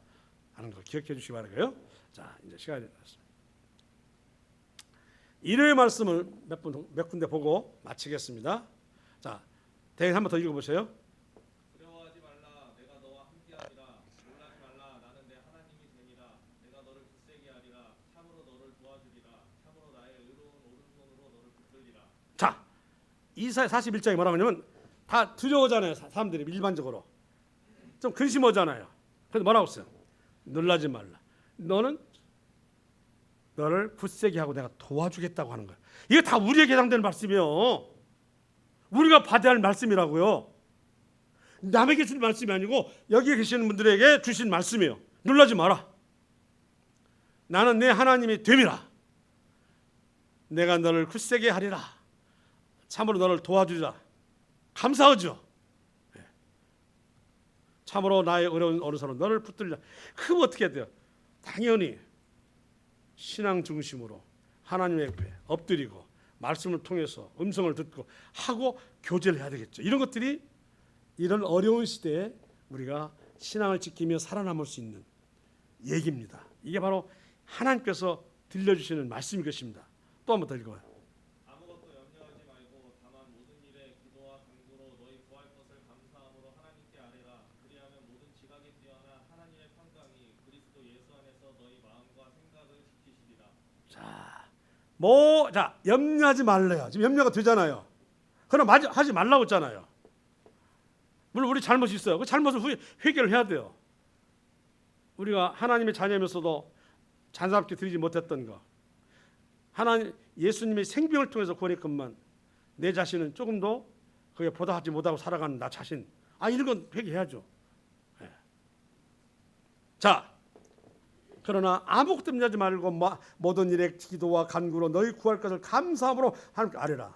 Speaker 1: 하는 거 기억해 주시기 바라고요. 자, 이제 시간이 됐습니다. 일요일 말씀을 몇 군데 보고 마치겠습니다. 자, 대행 한번 더 읽어보세요.
Speaker 2: 두려워하지 말라. 내가 너와 함께하리라. 놀라지 말라. 나는 내 하나님이 되니라. 내가 너를 굳세게 하리라. 참으로 너를 도와주리라. 참으로 나의 의로운 오른손으로 너를 붙들리라.
Speaker 1: 자, 이사야 41장에 뭐라고 하냐면 다 두려워하잖아요. 사람들이 일반적으로 좀 근심하잖아요. 그래서 뭐라고 했어요? 놀라지 말라. 너를 굳세게 하고 내가 도와주겠다고 하는 거예요. 이게 다 우리에게 해당되는 말씀이에요. 우리가 받아야 할 말씀이라고요. 남에게 주는 말씀이 아니고 여기에 계시는 분들에게 주신 말씀이에요. 놀라지 마라. 나는 내 하나님이 됨이라. 내가 너를 굳세게 하리라. 참으로 너를 도와주리라. 감사하죠. 참으로 나의 어려운 오른손으로 너를 붙들리라. 그럼 어떻게 해야 돼요? 당연히 신앙 중심으로 하나님의 옆에 엎드리고 말씀을 통해서 음성을 듣고 하고 교제를 해야 되겠죠. 이런 것들이 이런 어려운 시대에 우리가 신앙을 지키며 살아남을 수 있는 얘기입니다. 이게 바로 하나님께서 들려주시는 말씀인 것입니다. 또 한 번 더 읽어요.
Speaker 2: 아무것도 염려하지 말고 다만 모든 일에 기도와 간구로 너희 구할 것을 감사함으로 하나님께 아뢰라. 그리하면 모든 지각에 뛰어나 하나님의 평강이 그리스도 예수 안에서 너희 마음과 생각을 지키시리라.
Speaker 1: 자, 염려하지 말래요. 지금 염려가 되잖아요. 그럼 하지 말라고 했잖아요. 물론 우리 잘못이 있어요. 그 잘못을 회개를 해야 돼요. 우리가 하나님의 자녀면서도 잔사롭게 드리지 못했던 거, 하나님 예수님의 생명을 통해서 구원했건만 내 자신은 조금 더 그게 보답하지 못하고 살아가는 나 자신, 이런 건 회개해야죠. 네. 자, 그러나 아무것도 염려하지 말고 모든 일에 기도와 간구로 너희 구할 것을 감사함으로 하나님께 아뢰라.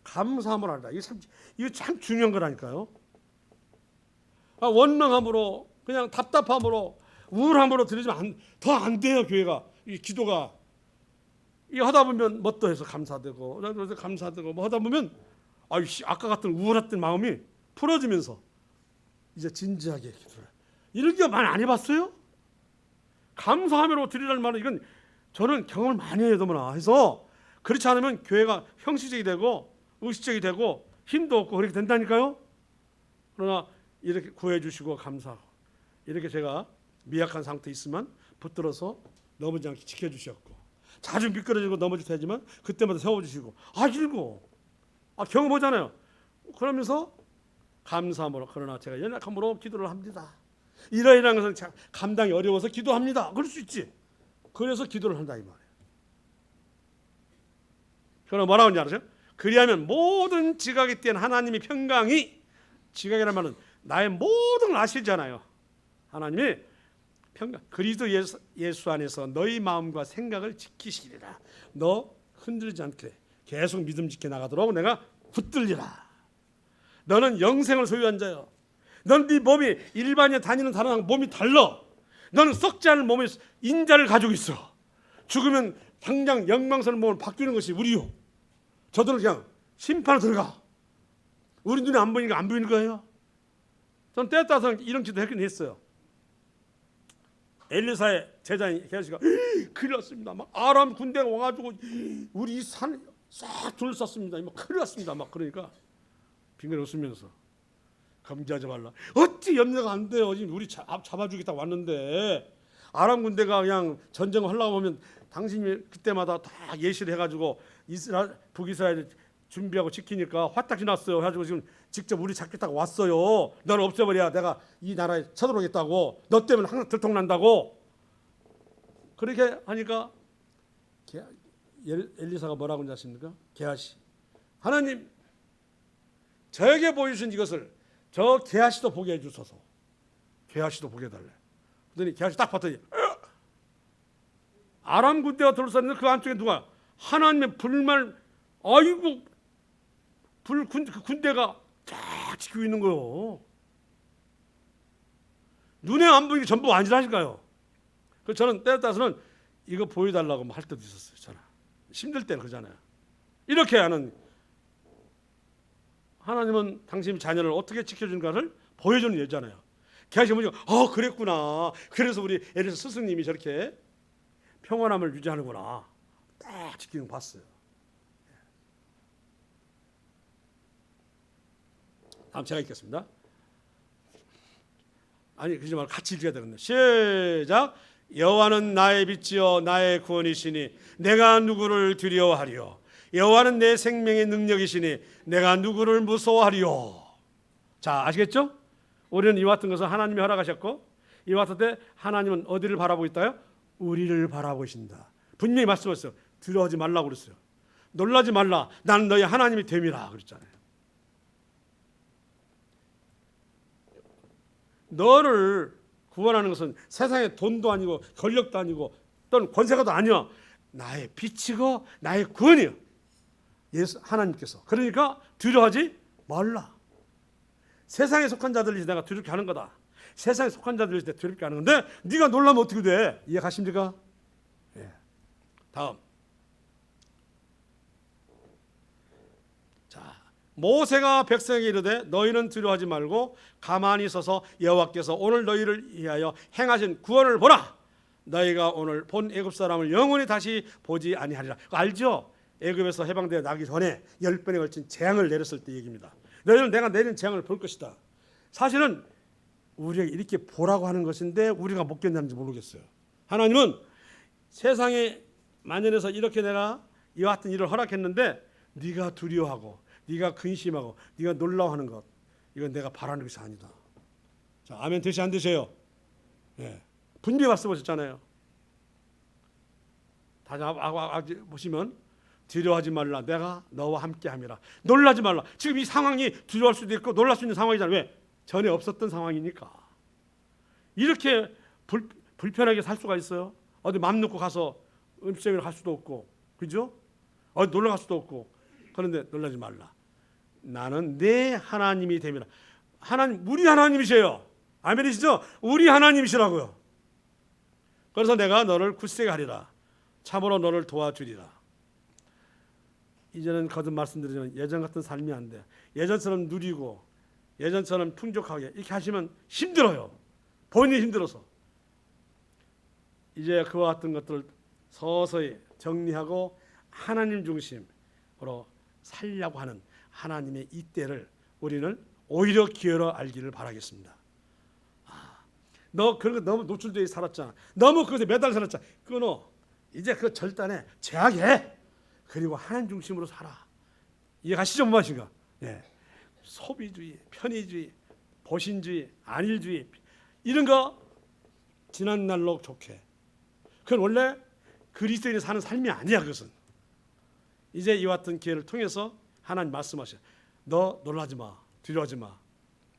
Speaker 1: 감사함으로 아뢰라. 이게 참 중요한 거라니까요. 원망함으로 그냥 답답함으로 우울함으로 드리지면 더 안 돼요. 교회가 이 기도가 이 하다 보면 뭣도 해서 감사되고 감사되고 뭐 하다 보면 아까 같은 우울했던 마음이 풀어지면서 이제 진지하게 기도를 이런 게 많이 안 해봤어요? 감사함으로 드리라는 말은 이건 저는 경험을 많이 해요. 너무나 해서 그렇지 않으면 교회가 형식적이 되고 의식적이 되고 힘도 없고 그렇게 된다니까요. 그러나 이렇게 구해주시고 감사하고 이렇게 제가 미약한 상태에 있으면 붙들어서 넘어지지 않게 지켜주셨고 자주 미끄러지고 넘어질 테지만 그때마다 세워주시고 일고 경험하잖아요. 그러면서 감사함으로 그러나 제가 연약함으로 기도를 합니다. 이러이러한 것은 감당이 어려워서 기도합니다. 그럴 수 있지. 그래서 기도를 한다 이 말이에요. 그러나 뭐라고 하는지 아세요? 그리하면 모든 지각에 띄는 하나님의 평강이 지각이라는 말은 나의 모든 걸 아시잖아요. 하나님이 평강 그리스도 예수 안에서 너희 마음과 생각을 지키시리라. 너 흔들리지 않게 계속 믿음 지켜 나가도록 내가 붙들리라. 너는 영생을 소유한 자요. 넌 네 몸이 일반인 다니는 사람랑 몸이 달라. 너는 썩지 않은 몸의 인자를 가지고 있어. 죽으면 당장 영광스러운 몸을 바뀌는 것이 우리요. 저들은 그냥 심판에 들어가. 우리 눈에 안 보이니까 안 보이는 거예요. 전 때에 따라서 이런 기도 했긴 했어요. 엘리사의 제자인 게하시가 큰일 났습니다. 막 아람 군대가 와가지고 우리 산 싹 둘렀습니다. 막 큰일 났습니다. 막 그러니까 빙그레 웃으면서 검지하지 말라. 어찌 염려가 안 돼요. 지금 우리 잡아주겠다고 왔는데 아람 군대가 그냥 전쟁을 하려고 하면 당신이 그때마다 다 예시를 해가지고 북이스라엘 준비하고 지키니까 화딱지 났어요. 해가지고 지금 직접 우리 잡겠다고 왔어요. 너를 없애버려야 내가 이 나라에 쳐들어오겠다고. 너 때문에 항상 들통난다고. 그렇게 하니까 엘리사가 뭐라고 하십니까? 게하시, 하나님 저에게 보여주신 이것을 저 게하시도 보게 해주소서. 게하시도 보게 해달래. 그랬더니 게하시 딱 봤더니 아람 군대가 둘러쌌는데 그 안쪽에 누가 하나님의 불말, 아이고 그 군대가 쫙 지키고 있는 거예요. 눈에 안 보이게 전부 안일하실까요? 그래서 저는 때에 따라서는 이거 보여달라고 할 때도 있었어요. 저는 힘들 때는 그러잖아요. 이렇게 하는 하나님은 당신 자녀를 어떻게 지켜주는가를 보여주는 여자잖아요. 게하시 보니까 그랬구나. 그래서 우리 엘리사 스승님이 저렇게 평온함을 유지하는구나. 딱 지키는 거 봤어요. 다음 제가 읽겠습니다. 아니 그러지 말고 같이 읽어야 되겠네. 시작. 여호와는 나의 빛이요 나의 구원이시니 내가 누구를 두려워하리요. 여호와는 내 생명의 능력이시니 내가 누구를 무서워하리요. 자, 아시겠죠? 우리는 이와 같은 것을 하나님이 허락하셨고 이와 같을 때 하나님은 어디를 바라보고 있다요? 우리를 바라보신다. 분명히 말씀하셨어요. 두려워하지 말라고 그랬어요. 놀라지 말라. 나는 너희 하나님이 됨이라 그랬잖아요. 너를 구원하는 것은 세상의 돈도 아니고 권력도 아니고 또는 권세가도 아니야. 나의 빛이고 나의 구원이요. 예수 하나님께서. 그러니까 두려워하지 말라. 세상에 속한 자들이 내가 두렵게 하는 거다. 세상에 속한 자들이 내가 두렵게 하는 건데 네가 놀라면 어떻게 돼? 이해가십니까? 예. 다음. 모세가 백성에게 이르되 너희는 두려워하지 말고 가만히 서서 여호와께서 오늘 너희를 위하여 행하신 구원을 보라. 너희가 오늘 본 애굽 사람을 영원히 다시 보지 아니하리라. 알죠? 애굽에서 해방되어 나기 전에 10번에 걸친 재앙을 내렸을 때 얘기입니다. 너희는 내가 내린 재앙을 볼 것이다. 사실은 우리에게 이렇게 보라고 하는 것인데 우리가 못 견디는지 모르겠어요. 하나님은 세상에 만연해서 이렇게 내가 이와 같은 일을 허락했는데 네가 두려워하고 네가 근심하고 네가 놀라워하는 것, 이건 내가 바라는 것이 아니다. 자, 아멘 되시 안 되세요? 예. 분명히 말씀하셨잖아요. 다시 보시면 두려워하지 말라. 내가 너와 함께함이라. 놀라지 말라. 지금 이 상황이 두려워할 수도 있고 놀랄 수 있는 상황이잖아요. 왜? 전에 없었던 상황이니까. 이렇게 불편하게 살 수가 있어요? 어디 맘 놓고 가서 음식을 할 수도 없고, 그죠? 어디 놀러 갈 수도 없고. 그런데 놀라지 말라. 나는 내 하나님이 됨이라. 하나님, 우리 하나님이세요. 아멘이시죠? 우리 하나님이시라고요. 그래서 내가 너를 굳세게 하리라. 참으로 너를 도와주리라. 이제는 거듭 말씀드리지만 예전 같은 삶이 안 돼. 예전처럼 누리고 예전처럼 풍족하게 이렇게 하시면 힘들어요. 본인이 힘들어서. 이제 그와 같은 것들을 서서히 정리하고 하나님 중심으로 살려고 하는 하나님의 이 때를 우리는 오히려 기어러 알기를 바라겠습니다. 너 그런 거 너무 노출되어 살았잖아. 너무 그것에 매달 살았잖아. 끊어. 이제 그 절단에 제약해. 그리고 하나님 중심으로 살아. 이해가시죠? 무엇인가? 예. 소비주의, 편의주의, 보신주의, 안일주의 이런 거 지난 날로 좋게. 그건 원래 그리스도인이 사는 삶이 아니야. 그것은. 이제 이와 같은 기회를 통해서 하나님 말씀하셔. 너 놀라지 마. 두려워하지 마.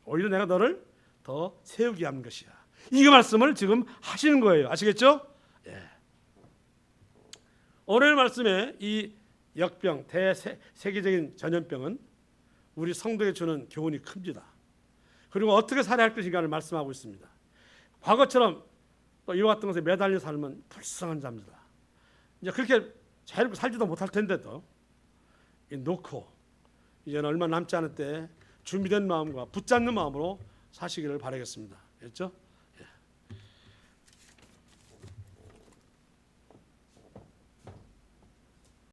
Speaker 1: 오히려 내가 너를 더 세우게 하는 것이야. 이 말씀을 지금 하시는 거예요. 아시겠죠? 예. 오늘 말씀에 이 역병, 대세계적인 전염병은 우리 성도에 주는 교훈이 큽니다. 그리고 어떻게 살아야 할 것인가를 말씀하고 있습니다. 과거처럼 또 이와 같은 것에 매달려 살면 불쌍한 자입니다. 이제 그렇게 자유롭게 살지도 못할 텐데도 놓고 이제는 얼마 남지 않을 때 준비된 마음과 붙잡는 마음으로 사시기를 바라겠습니다. 됐죠?